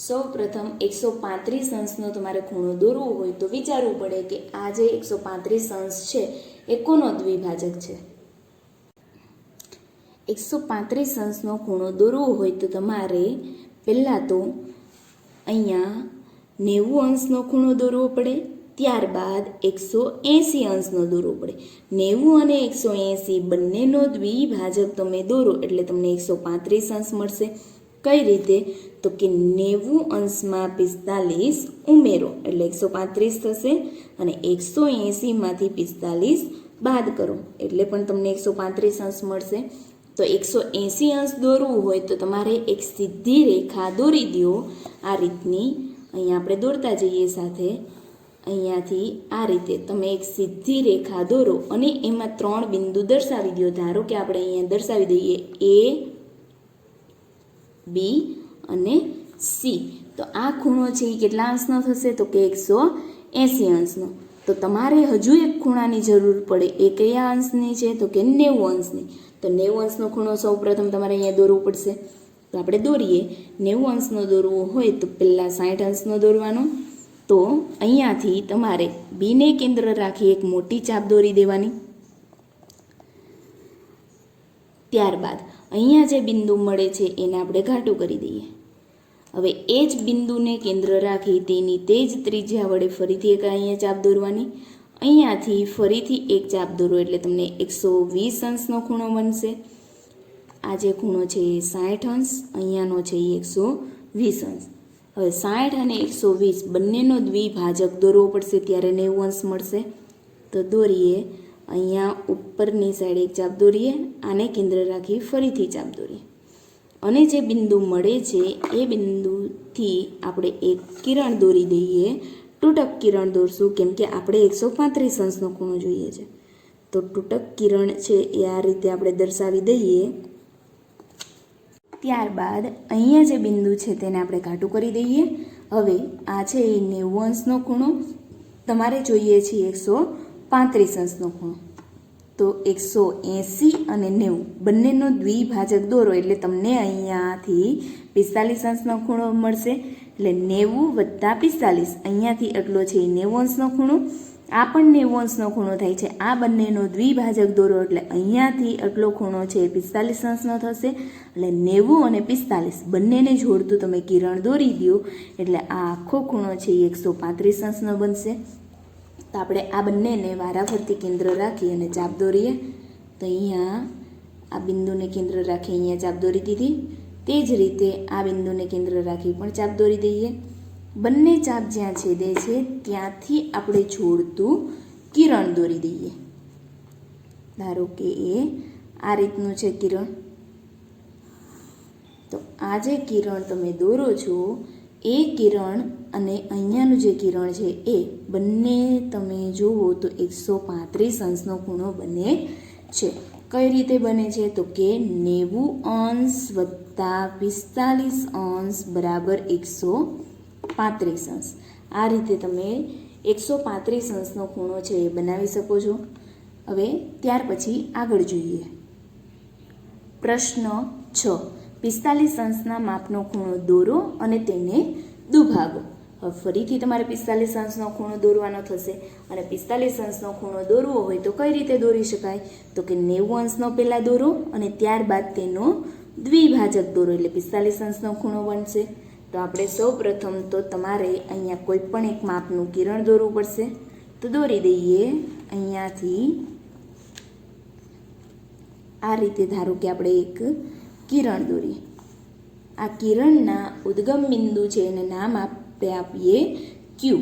સૌ પ્રથમ 135 અંશનો તમારે ખૂણો દોરવો હોય તો વિચારવું પડે કે આ જે 135 અંશ છે એ કોનો દ્વિભાજક છે. 135 અંશનો ખૂણો દોરવો હોય તો તમારે પહેલાં તો અહીંયા 90 અંશનો ખૂણો દોરવો પડે, ત્યારબાદ 180 અંશનો દોરવો પડે. 90 અને 180 બંનેનો દ્વિભાજક તમે દોરો એટલે તમને 135 અંશ મળશે. કઈ રીતે? તો કે 90 અંશમાં 45 ઉમેરો એટલે 135 થશે અને 180માંથી 45 બાદ કરો એટલે પણ તમને 135 અંશ મળશે. તો 180 અંશ દોરવું હોય તો તમારે એક સીધી રેખા દોરી દો આ રીતની. અહીંયા આપણે દોરતા જઈએ સાથે. અહીંયાથી આ રીતે તમે એક સીધી રેખા દોરો અને એમાં 3 બિંદુ દર્શાવી દો. ધારો કે આપણે અહીંયા દર્શાવી દઈએ A, B અને C. તો આ ખૂણો છે એ કેટલા અંશનો થશે? તો કે 180 અંશનો. તો તમારે હજુ એક ખૂણાની જરૂર પડે. એ કયા અંશની છે? તો કે 90 અંશની. તો 90 અંશનો ખૂણો સૌ પ્રથમ તમારે અહીંયા દોરવો પડશે. તો આપણે દોરીએ. 90 અંશનો દોરવો હોય તો પહેલાં 60 અંશનો દોરવાનો. તો અહીંયાથી તમારે બીને કેન્દ્ર રાખી એક મોટી ચાપ દોરી દેવાની. ત્યારબાદ અહીંયા જે બિંદુ મળે છે એને આપણે ઘાટું કરી દઈએ. હવે એ જ બિંદુને કેન્દ્ર રાખી તેની તે જ ત્રિજ્યા વડે ફરીથી એક અહીંયા ચાપ દોરવાની. અહીંયાથી ફરીથી એક ચાપ દોરો એટલે તમને 120 અંશનો ખૂણો બનશે. આ જે ખૂણો છે એ 60 અંશ, અહીંયાનો છે એ 120 અંશ. હવે 60 અને 120 બંનેનો દ્વિભાજક દોરવો પડશે ત્યારે 90 અંશ મળશે. તો દોરીએ. અહીંયા ઉપરની સાઈડ એક ચાપ દોરીએ, આને કેન્દ્ર રાખી ફરીથી ચાપ દોરીએ અને જે બિંદુ મળે છે એ બિંદુથી આપણે એક કિરણ દોરી દઈએ. તૂટક કિરણ દોરશું કેમ કે આપણે 135 અંશનો ખૂણો જોઈએ છે. તો તૂટક કિરણ છે એ આ રીતે આપણે દર્શાવી દઈએ. ત્યારબાદ અહીંયા જે બિંદુ છે તેને આપણે ઘાટું કરી દઈએ. હવે આ છે એ 90 અંશનો ખૂણો, તમારે જોઈએ છે 135 અંશનો ખૂણો. તો 180 અને 90 બંનેનો દ્વિભાજક દોરો એટલે તમને અહીંયાથી 45 અંશનો ખૂણો મળશે. એટલે 90 વત્તા 45 અહીંયાથી એટલો છે 90 અંશનો ખૂણો. આ પણ 90 અંશનો ખૂણો થાય છે. આ બંનેનો દ્વિભાજક દોરો એટલે અહીંયાથી એટલો ખૂણો છે 45 અંશનો થશે. એટલે 90 અને 45 બંનેને જોડતું તમે કિરણ દોરી દો એટલે આ આખો ખૂણો છે એ 135 અંશનો બનશે. તો આપણે આ બંનેને વારાફરતી કેન્દ્ર રાખી અને ચાપ દોરીએ. તો અહીંયા આ બિંદુને કેન્દ્ર રાખી અહીંયા ચાપ દોરી દીધી. તે જ રીતે આ બિંદુને કેન્દ્ર રાખી પણ ચાપ દોરી દઈએ. બંને ચાપ જ્યાં છેદે છે ત્યાંથી આપણે જોડતું કિરણ દોરી દઈએ. ધારો કે એ આ રીતનું છે કિરણ. તો આ જે કિરણ તમે દોરો છો એ કિરણ અને અહીંયાનું જે કિરણ છે એ બંને તમે જુઓ તો 135 અંશનો ખૂણો બને છે. કઈ રીતે બને છે? તો કે 90 અંશ વત્તા 45 અંશ બરાબર 135 અંશ. આ રીતે તમે 135 અંશનો ખૂણો છે એ બનાવી શકો છો. હવે ત્યાર પછી આગળ જોઈએ. પ્રશ્ન 6. 45 અંશના માપનો ખૂણો દોરો અને તેને દુભાગો. હવે ફરીથી તમારે 45 અંશનો ખૂણો દોરવાનો થશે અને 45 અંશનો ખૂણો દોરવો હોય તો કઈ રીતે દોરી શકાય? તો કે 90 અંશનો પહેલાં દોરો અને ત્યારબાદ તેનો દ્વિભાજક દોરો એટલે 45 અંશનો ખૂણો બનશે. તો આપણે સૌ પ્રથમ તો તમારે અહીંયા કોઈ પણ એક માપનું કિરણ દોરવું પડશે. તો દોરી દઈએ. અહીંયાથી આ રીતે ધારો કે આપણે એક કિરણ દોરીએ. આ કિરણના ઉદ્ગમ બિંદુ છે એને નામ આપણે આપીએ ક્યુ.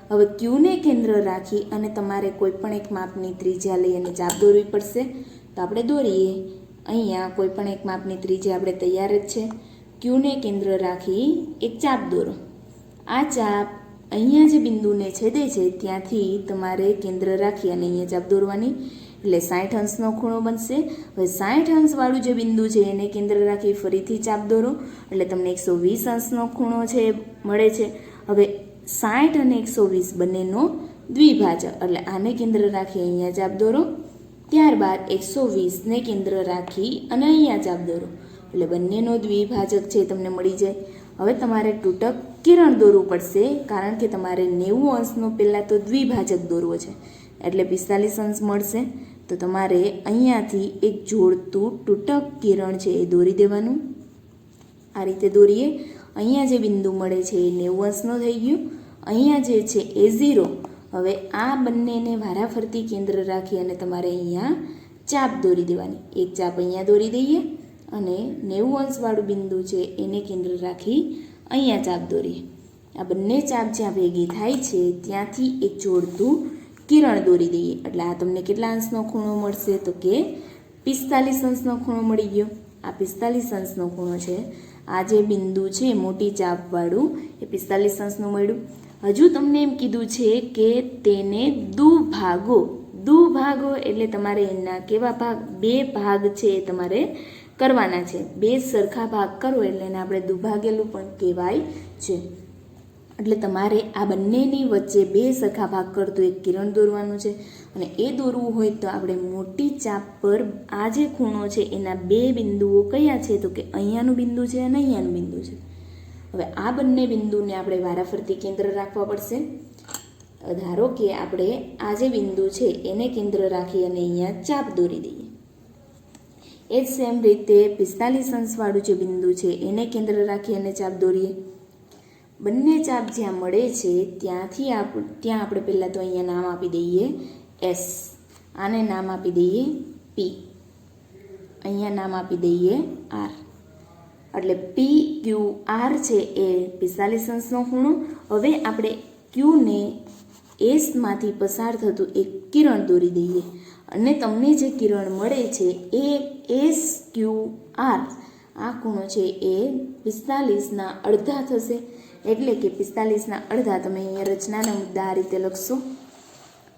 હવે ક્યુને કેન્દ્ર રાખી અને તમારે કોઈ પણ એક માપની ત્રિજ્યા લઈ અને ચાપ દોરવી પડશે. તો આપણે દોરીએ. અહીંયા કોઈ પણ એક માપની ત્રિજ્યા આપણે તૈયાર જ છે. ક્યુને કેન્દ્ર રાખી એક ચાપ દોરો. આ ચાપ અહીંયા જે બિંદુને છેદે છે ત્યાંથી તમારે કેન્દ્ર રાખી અને અહીંયા ચાપ દોરવાની એટલે 60 અંશનો ખૂણો બનશે. હવે 60 અંશવાળું જે બિંદુ છે એને કેન્દ્ર રાખી ફરીથી ચાપ દોરો એટલે તમને 120 અંશનો ખૂણો છે મળે છે. હવે 60 અને 120 બંનેનો દ્વિભાજક એટલે આને કેન્દ્ર રાખી અહીંયા ચાપ દોરો. ત્યારબાદ 120ને કેન્દ્ર રાખી અને અહીંયા ચાપ દોરો એટલે બંનેનો દ્વિભાજક છે તમને મળી જાય. હવે તમારે તૂટક કિરણ દોરવું પડશે કારણ કે તમારે 90 અંશનો પહેલાં તો દ્વિભાજક દોરવો છે એટલે 45 અંશ મળશે. તો તમારે અહીંયાથી એક જોડતું તૂટક કિરણ છે એ દોરી દેવાનું. આ રીતે દોરીએ. અહીંયા જે બિંદુ મળે છે એ 90 અંશનો થઈ ગયું. અહીંયા જે છે એ 0. હવે આ બંનેને વારાફરતી કેન્દ્ર રાખી અને તમારે અહીંયા ચાપ દોરી દેવાની. એક ચાપ અહીંયા દોરી દઈએ અને 90 અંશવાળું બિંદુ છે એને કેન્દ્ર રાખી અહીંયા ચાપ દોરીએ. આ બંને ચાપ જ્યાં ભેગી થાય છે ત્યાંથી એક જોડતું કિરણ દોરી દઈએ એટલે આ તમને કેટલા અંશનો ખૂણો મળશે? તો કે 45 અંશનો ખૂણો મળી ગયો. આ 45 અંશનો ખૂણો છે. આ જે બિંદુ છે મોટી ચાપવાળું એ 45 અંશનું મળ્યું. હજુ તમને એમ કીધું છે કે તેને દુભાગો એટલે તમારે એના કેવા ભાગ? 2 ભાગ છે એ તમારે કરવાના છે. 2 સરખા ભાગ કરો એટલે એને આપણે દુભાગેલું પણ કહેવાય છે. એટલે તમારે આ બંનેની વચ્ચે 2 સરખા ભાગ કરતું એક કિરણ દોરવાનું છે અને એ દોરવું હોય તો આપણે મોટી ચાપ પર આ જે ખૂણો છે એના 2 બિંદુઓ કયા છે? તો કે અહીંયાનું બિંદુ છે અને અહીંયાનું બિંદુ છે. હવે આ બંને બિંદુને આપણે વારાફરતી કેન્દ્ર રાખવા પડશે. ધારો કે આપણે આ જે બિંદુ છે એને કેન્દ્ર રાખી અને અહીંયા ચાપ દોરી દઈએ. એ જ સેમ રીતે 45 અંશવાળું જે બિંદુ છે એને કેન્દ્ર રાખી અને ચાપ દોરીએ. બંને ચાપ જ્યાં મળે છે ત્યાં આપણે પહેલાં તો અહીંયા નામ આપી દઈએ S. આને નામ આપી દઈએ P. અહીંયા નામ આપી દઈએ R. એટલે PQR છે એ 45 અંશનો ખૂણો. હવે આપણે Qને Sમાંથી પસાર થતું એક કિરણ દોરી દઈએ અને તમને જે કિરણ મળે છે એ SQR. આ ખૂણો છે એ 45ના અડધા થશે એટલે કે 45ના અડધા. તમે અહીંયા રચનાના મુદ્દા આ રીતે લખશો.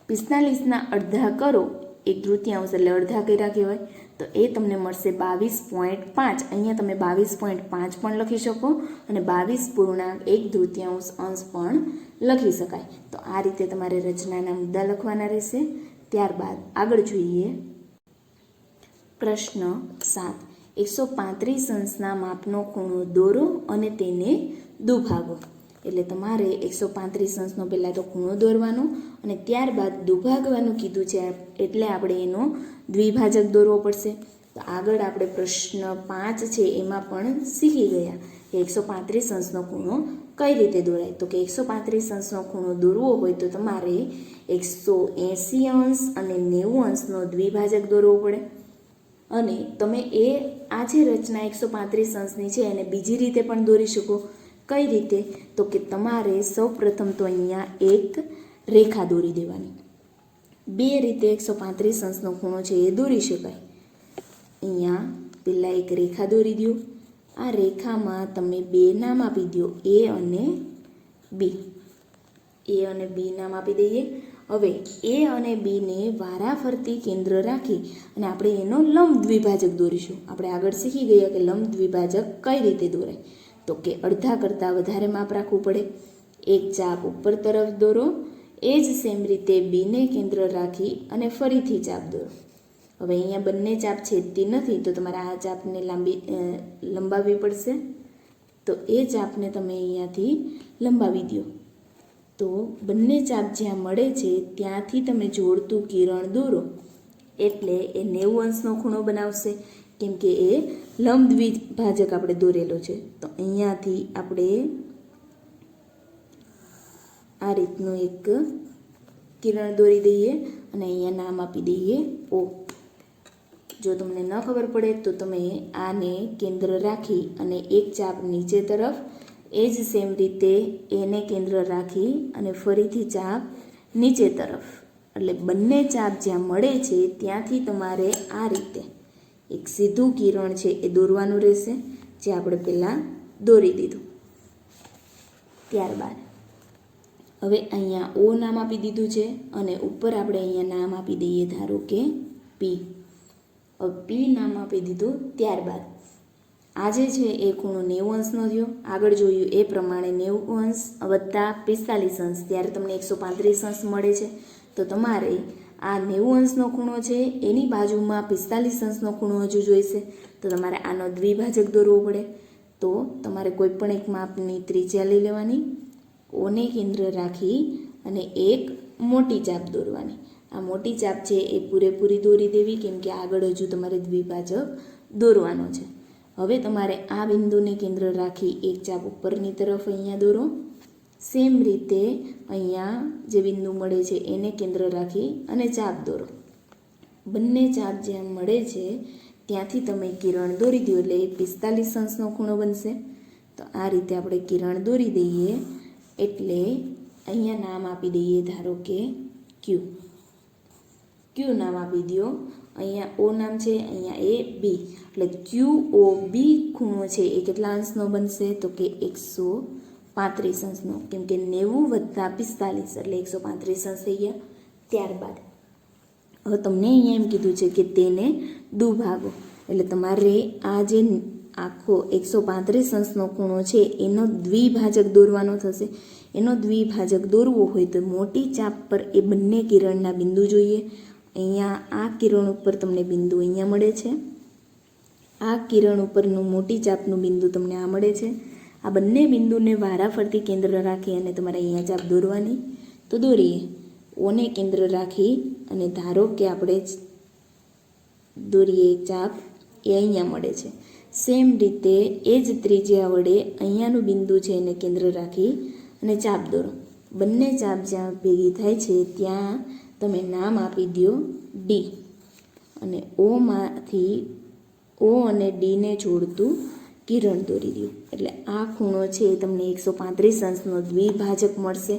45ના અડધા કરો 1/3 એટલે અડધા કર્યા કહેવાય. તો એ તમને મળશે 22.5. અહીંયા તમે 22.5 પણ લખી શકો અને 22.1/3 અંશ પણ લખી શકાય. તો આ રીતે તમારે રચનાના મુદ્દા લખવાના રહેશે. ત્યારબાદ આગળ જોઈએ પ્રશ્ન 7. 135 અંશના માપનો ખૂણો દોરો અને તેને દુભાગો. એટલે તમારે 135 અંશનો પહેલાં તો ખૂણો દોરવાનો અને ત્યારબાદ દુભાગવાનું કીધું છે એટલે આપણે એનો દ્વિભાજક દોરવો પડશે. તો આગળ આપણે પ્રશ્ન 5 છે એમાં પણ શીખી ગયા કે 135 અંશનો ખૂણો કઈ રીતે દોરાય. તો કે 135 અંશનો ખૂણો દોરવો હોય તો તમારે 180 અંશ અને 90 અંશનો દ્વિભાજક દોરવો પડે. અને તમે આ જે રચના 135 અંશની છે એને બીજી રીતે પણ દોરી શકો. કઈ રીતે? તો કે તમારે સૌ પ્રથમ તો અહીંયા એક રેખા દોરી દેવાની. 2 રીતે 135 અંશનો ખૂણો છે એ દોરી શકાય. અહીંયા પહેલાં એક રેખા દોરી દો. આ રેખામાં તમે 2 નામ આપી દો A અને B. A અને B નામ આપી દઈએ. હવે A અને B ને વારાફરતી કેન્દ્ર રાખી અને આપણે એનો લંબ દ્વિભાજક દોરીશું. આપણે આગળ શીખી ગયા કે લંબ દ્વિભાજક કઈ રીતે દોરાય. તો કે અડધા કરતાં વધારે માપ રાખવું પડે. એક ચાપ ઉપર તરફ દોરો. એ જ સેમ રીતે બીને કેન્દ્ર રાખી અને ફરીથી ચાપ દોરો. હવે અહીંયા બંને ચાપ છેદતી નથી તો તમારે આ ચાપને લંબાવવી પડશે. તો એ ચાપને તમે અહીંયાથી લંબાવી દો. તો બંને ચાપ જ્યાં મળે છે ત્યાંથી તમે જોડતું કિરણ દોરો એટલે એ 90 અંશનો ખૂણો બનાવશે, કેમ કે એ લંબ દ્વિભાજક આપણે દોરેલો છે. તો અહીંયાથી આપણે આ રીતનું એક કિરણ દોરી દઈએ અને અહીંયા નામ આપી દઈએ O. જો તમને ન ખબર પડે તો તમે આને કેન્દ્ર રાખી અને એક ચાપ નીચે તરફ, એ જ સેમ રીતે એને કેન્દ્ર રાખી અને ફરીથી ચાપ નીચે તરફ, એટલે બંને ચાપ જ્યાં મળે છે ત્યાંથી તમારે આ રીતે એક સીધું કિરણ છે એ દોરવાનું રહેશે, જે આપણે પહેલાં દોરી દીધું. ત્યારબાદ હવે અહીંયા O નામ આપી દીધું છે અને ઉપર આપણે અહીંયા નામ આપી દઈએ ધારો કે P. હવે P નામ આપી દીધું. ત્યારબાદ આ જે છે એ ખૂણો 90 અંશનો થયો. આગળ જોયું એ પ્રમાણે 90 અંશ વત્તા 45 અંશ ત્યારે તમને 135 અંશ મળે છે. તો તમારે આ 90 અંશનો ખૂણો છે એની બાજુમાં 45 અંશનો ખૂણો હજુ જોઈશે, તો તમારે આનો દ્વિભાજક દોરવો પડે. તો તમારે કોઈ પણ એક માપની ત્રિજ્યા લઈ લેવાની, ઓને કેન્દ્ર રાખી અને એક મોટી ચાપ દોરવાની. આ મોટી ચાપ છે એ પૂરેપૂરી દોરી દેવી, કેમ કે આગળ હજુ તમારે દ્વિભાજક દોરવાનો છે. હવે તમારે આ બિંદુને કેન્દ્ર રાખી એક ચાપ ઉપરની તરફ અહીંયા દોરો. સેમ રીતે અહીંયા જે બિંદુ મળે છે એને કેન્દ્ર રાખી અને ચાપ દોરો. બંને ચાપ જ્યાં મળે છે ત્યાંથી તમે કિરણ દોરી દો એટલે 45 અંશનો ખૂણો બનશે. તો આ રીતે આપણે કિરણ દોરી દઈએ એટલે અહીંયા નામ આપી દઈએ ધારો કે Q. Q નામ આપી દો. અહીંયા O નામ છે, અહીંયા A B, એટલે QOB ખૂણો છે એ કેટલા અંશનો બનશે તો કે 135 અંશનો, કેમ કે 90 વત્તા 45 એટલે 135 અંશ થઈ ગયા. ત્યારબાદ હવે તમને અહીંયા એમ કીધું છે કે તેને દુભાગો, એટલે તમારે આ જે આખો 135 અંશનો ખૂણો છે એનો દ્વિભાજક દોરવાનો થશે. એનો દ્વિભાજક દોરવો હોય તો મોટી ચાપ પર એ બંને કિરણના બિંદુ જોઈએ. અહીંયા આ કિરણ ઉપર તમને બિંદુ અહીંયા મળે છે, આ કિરણ ઉપરનું મોટી ચાપનું બિંદુ તમને આ મળે છે. આ બંને બિંદુને વારાફરતી કેન્દ્ર રાખી અને તમારે અહીંયા ચાપ દોરવાની. તો દોરીએ. ઓને કેન્દ્ર રાખી અને ધારો કે આપણે દોરીએ એક ચાપ એ અહીંયા મળે છે. સેમ રીતે એ જ ત્રિજ્યા વડે અહીંયાનું બિંદુ છે એને કેન્દ્ર રાખી અને ચાપ દોરો. બંને ચાપ જ્યાં ભેગી થાય છે ત્યાં તમે નામ આપી દો D અને ઓમાંથી O અને Dને જોડતું કિરણ દોરી દો. એટલે આ ખૂણો છે તમને 135 અંશનો દ્વિભાજક મળશે.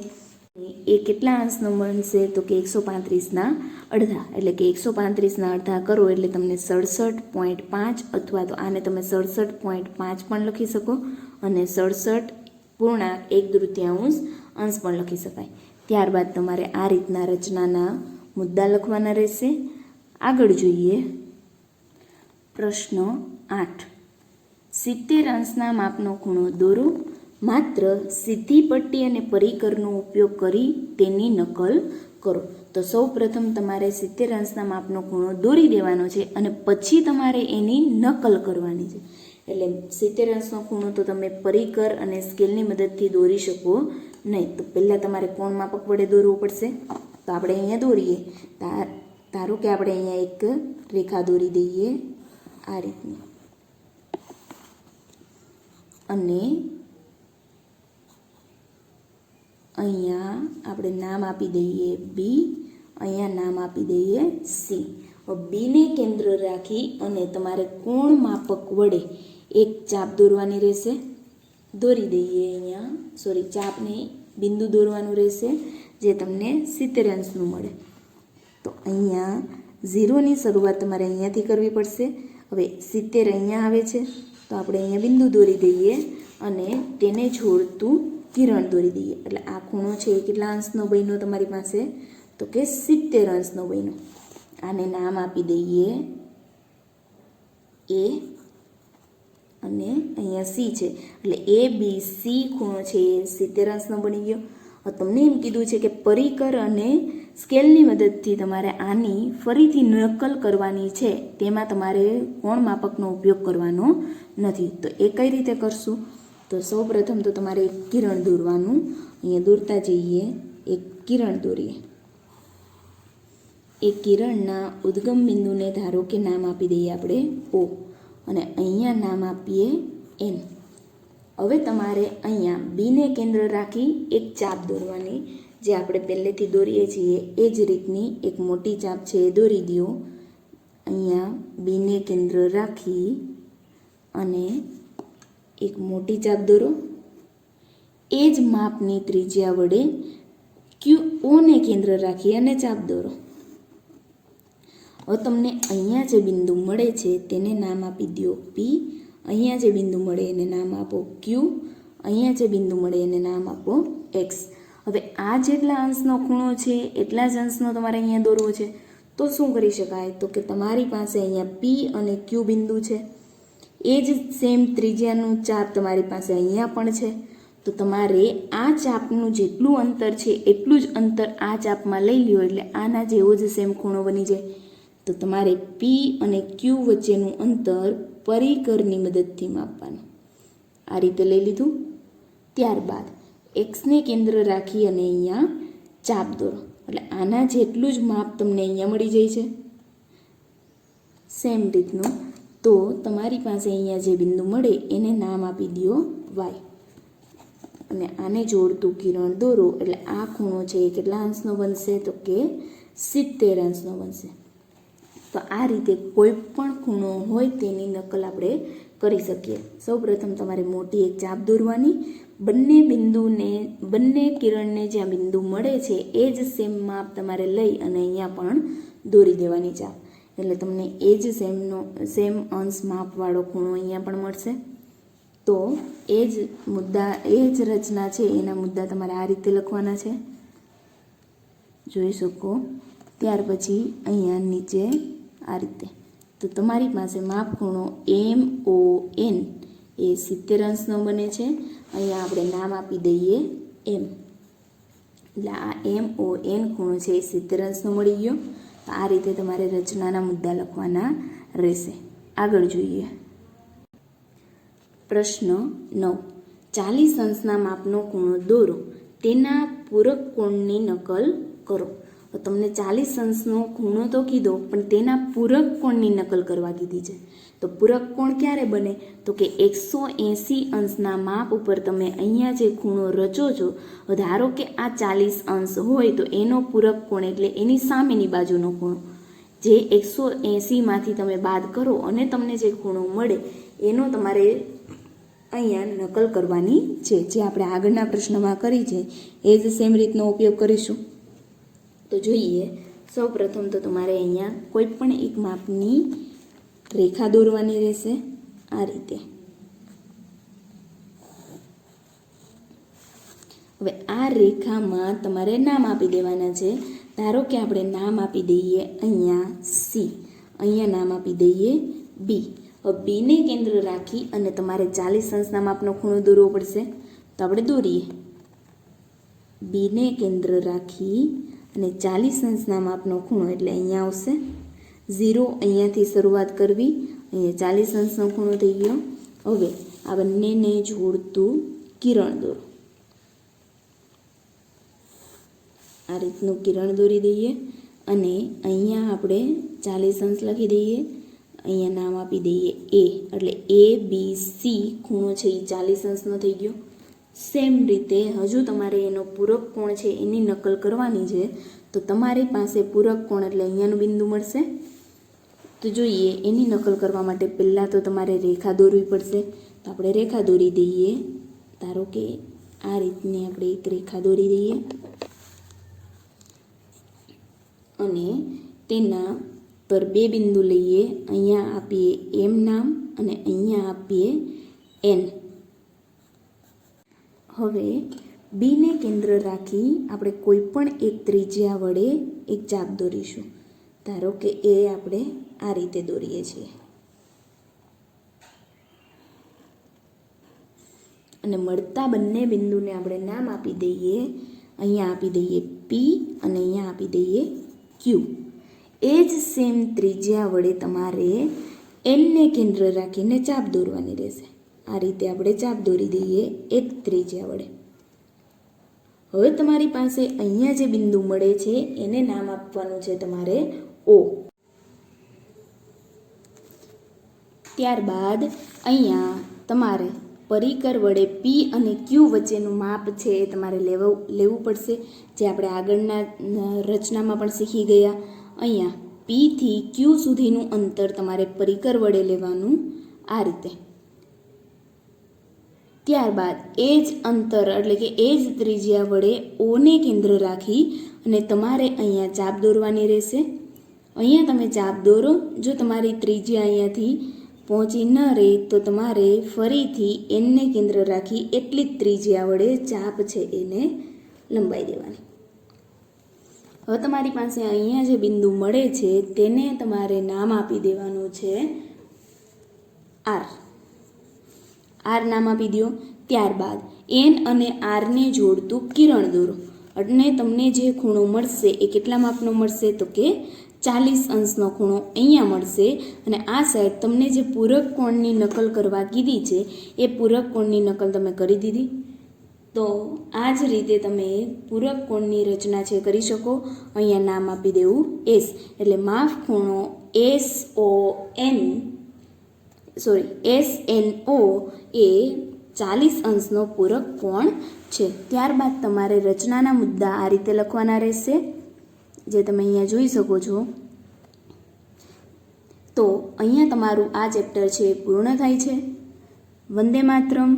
એ કેટલા અંશનો બનશે તો કે 135ના અડધા, એટલે કે 135ના અડધા કરો એટલે તમને 67.5 અથવા તો આને તમે 67.5 પણ લખી શકો અને 67.1/3 અંશ પણ લખી શકાય. ત્યારબાદ તમારે આ રીતના રચનાના મુદ્દા લખવાના રહેશે. આગળ જોઈએ પ્રશ્ન 8. 70 અંશના માપનો ખૂણો દોરો. માત્ર સીધી પટ્ટી અને પરિકરનો ઉપયોગ કરી તેની નકલ કરો. તો સૌ પ્રથમ તમારે 70 અંશના માપનો ખૂણો દોરી દેવાનો છે અને પછી તમારે એની નકલ કરવાની છે. એટલે 70 અંશનો ખૂણો તો તમે પરિકર અને સ્કેલની મદદથી દોરી શકો નહીં. તો પહેલાં તમારે કોણ માપક વડે દોરવું પડશે. તો આપણે અહીંયા દોરીએ. ધારો કે આપણે અહીંયા એક રેખા દોરી દઈએ આ રીતની, અને અહીંયા આપણે નામ આપી દઈએ B, અહીંયા નામ આપી દઈએ C. બીને કેન્દ્ર રાખી અને તમારે કોણ માપક વડે એક ચાપ દોરવાની રહેશે. દોરી દઈએ અહીંયા, ચાપને બિંદુ દોરવાનું રહેશે જે તમને 70 અંશનું મળે. તો અહીંયા 0ની શરૂઆત તમારે અહીંયાથી કરવી પડશે. હવે 70 અહીંયા આવે છે તો આપણે અહીંયા બિંદુ દોરી દઈએ અને તેને જોડતું કિરણ દોરી દઈએ. એટલે આ ખૂણો છે એ કેટલા અંશનો બન્યો તમારી પાસે તો કે 70 અંશનો બન્યો. આને નામ આપી દઈએ A અને અહીંયા C છે, એટલે ABC ખૂણો છે એ 70 અંશનો બની ગયો. તમને એમ કીધું છે કે પરિકર અને સ્કેલની મદદથી તમારે આની ફરીથી નકલ કરવાની છે, તેમાં તમારે કોણ માપકનો ઉપયોગ કરવાનો નથી. તો એ કઈ રીતે કરશું? તો સૌપ્રથમ તો તમારે એક કિરણ દોરવાનું. અહીંયા દોરતા જઈએ. એક કિરણ દોરીએ. એ કિરણના ઉદ્ગમ બિંદુને ધારો કે નામ આપી દઈએ આપણે O, અને અહીંયા નામ આપીએ N. હવે તમારે અહીંયા બીને કેન્દ્ર રાખી એક ચાપ દોરવાની, જે આપણે પહેલેથી દોરીએ છીએ એ જ રીતની એક મોટી ચાપ છે એ દોરી દો. અહીંયા બીને કેન્દ્ર રાખી અને એક મોટી ચાપ દોરો. એ જ માપની ત્રિજ્યા વડે ઓને કેન્દ્ર રાખી અને ચાપ દોરો. હવે તમને અહીંયા જે બિંદુ મળે છે તેને નામ આપી દો P. અહીંયા જે બિંદુ મળે એને નામ આપો Q. અહીંયા જે બિંદુ મળે એને નામ આપો X. હવે આ જેટલા અંશનો ખૂણો છે એટલા જ અંશનો તમારે અહીંયા દોરવો છે. તો શું કરી શકાય? તો કે તમારી પાસે અહીંયા P અને Q બિંદુ છે, એ જ સેમ ત્રિજ્યાનું ચાપ તમારી પાસે અહીંયા પણ છે. તો તમારે આ ચાપનું જેટલું અંતર છે એટલું જ અંતર આ ચાપમાં લઈ લ્યો, એટલે આના જેવો જ સેમ ખૂણો બની જાય. તો તમારે P અને Q વચ્ચેનું અંતર પરિકરની મદદથી માપવાનું. આ રીતે લઈ લીધું. ત્યારબાદ Xને કેન્દ્ર રાખી અને અહીંયા ચાપ દોરો, એટલે આના જેટલું જ માપ તમને અહીંયા મળી જાય છે સેમ રીતનું. તો તમારી પાસે અહીંયા જે બિંદુ મળે એને નામ આપી દો Y, અને આને જોડતું કિરણ દોરો, એટલે આ ખૂણો છે એ કેટલા અંશનો બનશે? તો કે 70 અંશનો બનશે. તો આ રીતે કોઈ પણ ખૂણો હોય તેની નકલ આપણે કરી શકીએ. સૌપ્રથમ તમારે મોટી એક ચાપ દોરવાની. બંને કિરણને જ્યાં બિંદુ મળે છે એ જ સેમ માપ તમારે લઈ અને અહીંયા પણ દોરી દેવાની ચાપ, એટલે તમને એ જ સેમ અંશ માપવાળો ખૂણો અહીંયા પણ મળશે. તો એ જ રચના છે એના મુદ્દા તમારે આ રીતે લખવાના છે, જોઈ શકો. ત્યાર પછી અહીંયા નીચે આ રીતે. તો તમારી પાસે માપ ખૂણો MON એ 70 અંશનો બને છે. અહીંયા આપણે નામ આપી દઈએ M, એટલે આ MON ખૂણો છે એ 70 અંશનો મળી ગયો. તો આ રીતે તમારે રચનાના મુદ્દા લખવાના રહેશે. આગળ જોઈએ. પ્રશ્ન 9. 40 અંશના માપનો ખૂણો દોરો, તેના પૂરક કોણની નકલ કરો. તો તમને 40 અંશનો ખૂણો તો કીધો, પણ તેના પૂરક કોણની નકલ કરવા કીધી છે. તો પૂરક કોણ ક્યારે બને? તો કે 180 અંશના માપ ઉપર તમે અહીંયા જે ખૂણો રચો છો, ધારો કે આ 40 અંશ હોય તો એનો પૂરક કોણ એટલે એની સામેની બાજુનો ખૂણો, જે 180માંથી તમે બાદ કરો અને તમને જે ખૂણો મળે એનો તમારે અહીંયા નકલ કરવાની છે, જે આપણે આગળના પ્રશ્નમાં કરી છે એ જ સેમ રીતનો ઉપયોગ કરીશું. તો જોઈએ. સૌપ્રથમ તો તમારે અહીંયા કોઈ પણ એક માપની રેખા દોરવાની રહેશે આ રીતે. હવે આ રેખામાં તમારે નામ આપી દેવાના છે. ધારો કે આપણે નામ આપી દઈએ અહીંયા C, અહીંયા નામ આપી દઈએ B. હવે બીને કેન્દ્ર રાખી અને તમારે 40 અંશના માપનો ખૂણો દોરવો પડશે. તો આપણે દોરીએ. બીને કેન્દ્ર રાખી અને 40 અંશના માપનો ખૂણો એટલે અહીંયા આવશે 0. અહીંયાથી શરૂઆત કરવી. અહીંયા 40 અંશનો ખૂણો થઈ ગયો. હવે આ બંનેને જોડતું કિરણ દોરો. આ રીતનું કિરણ દોરી દઈએ અને અહીંયા આપણે 40 અંશ લખી દઈએ. અહીંયા નામ આપી દઈએ A, એટલે ABC ખૂણો છે એ 40 અંશનો થઈ ગયો. સેમ રીતે હજુ તમારે એનો પૂરક કોણ છે એની નકલ કરવાની છે. તો તમારી પાસે પૂરક કોણ એટલે અહીંયાનું બિંદુ મળશે. તો જોઈએ એની નકલ કરવા માટે પહેલાં તો તમારે રેખા દોરવી પડશે. તો આપણે રેખા દોરી દઈએ. ધારો કે આ રીતની આપણે એક રેખા દોરી દઈએ અને તેના પર બે બિંદુ લઈએ. અહીંયા આપીએ M નામ અને અહીંયા આપીએ N. હવે બીને કેન્દ્ર રાખી આપણે કોઈ પણ એક ત્રિજ્યા વડે એક ચાપ દોરીશું. ધારો કે એ આપણે આ રીતે દોરીએ છીએ અને મળતા બંને બિંદુને આપણે નામ આપી દઈએ અહીંયા આપી દઈએ પી અને અહીંયા આપી દઈએ ક્યુ. એ જ સેમ ત્રિજ્યા વડે તમારે એનને કેન્દ્ર રાખીને ચાપ દોરવાની રહેશે. આ રીતે આપણે ચાપ દોરી દઈએ એક ત્રિજ્યા વડે. હવે તમારી પાસે અહીંયા જે બિંદુ મળે છે એને નામ આપવાનું છે તમારે ઓ. ત્યારબાદ અહીંયા તમારે પરિકર વડે પી અને ક્યુ વચ્ચેનું માપ છે એ તમારે લેવું પડશે, જે આપણે આગળના રચનામાં પણ શીખી ગયા. અહીંયા પીથી ક્યુ સુધીનું અંતર તમારે પરિકર વડે લેવાનું આ રીતે. ત્યારબાદ એ જ અંતર એટલે કે એ જ ત્રિજ્યા વડે ઓને કેન્દ્ર રાખી અને તમારે અહીંયા ચાપ દોરવાની રહેશે. અહીંયા તમે ચાપ દોરો. જો તમારી ત્રિજ્યા અહીંયાથી પહોંચી ન રહે તો તમારે ફરીથી એનને કેન્દ્ર રાખી એટલી જ ત્રિજ્યા વડે ચાપ છે એને લંબાઈ દેવાની. હવે તમારી પાસે અહીંયા જે બિંદુ મળે છે તેને તમારે નામ આપી દેવાનું છે આર. આર નામ આપી દો. ત્યારબાદ એન અને આરને જોડતું કિરણ દોરો અને તમને જે ખૂણો મળશે એ કેટલા માપનો મળશે તો કે 40 અંશનો ખૂણો અહીંયા મળશે. અને આ સાઈડ તમને જે પૂરક કોણની નકલ કરવા કીધી છે એ પૂરક કોણની નકલ તમે કરી દીધી. તો આ જ રીતે તમે પૂરક કોણની રચના છે કરી શકો. અહીંયા નામ આપી દેવું એસ, એટલે માફ ખૂણો SNO એ 40 અંશનો પૂરક કોણ છે. ત્યારબાદ તમારે રચનાના મુદ્દા આ રીતે લખવાના રહેશે, જે તમે અહીંયા જોઈ શકો છો. તો અહીંયા તમારું આ ચેપ્ટર છે પૂર્ણ થાય છે. વંદે માતરમ.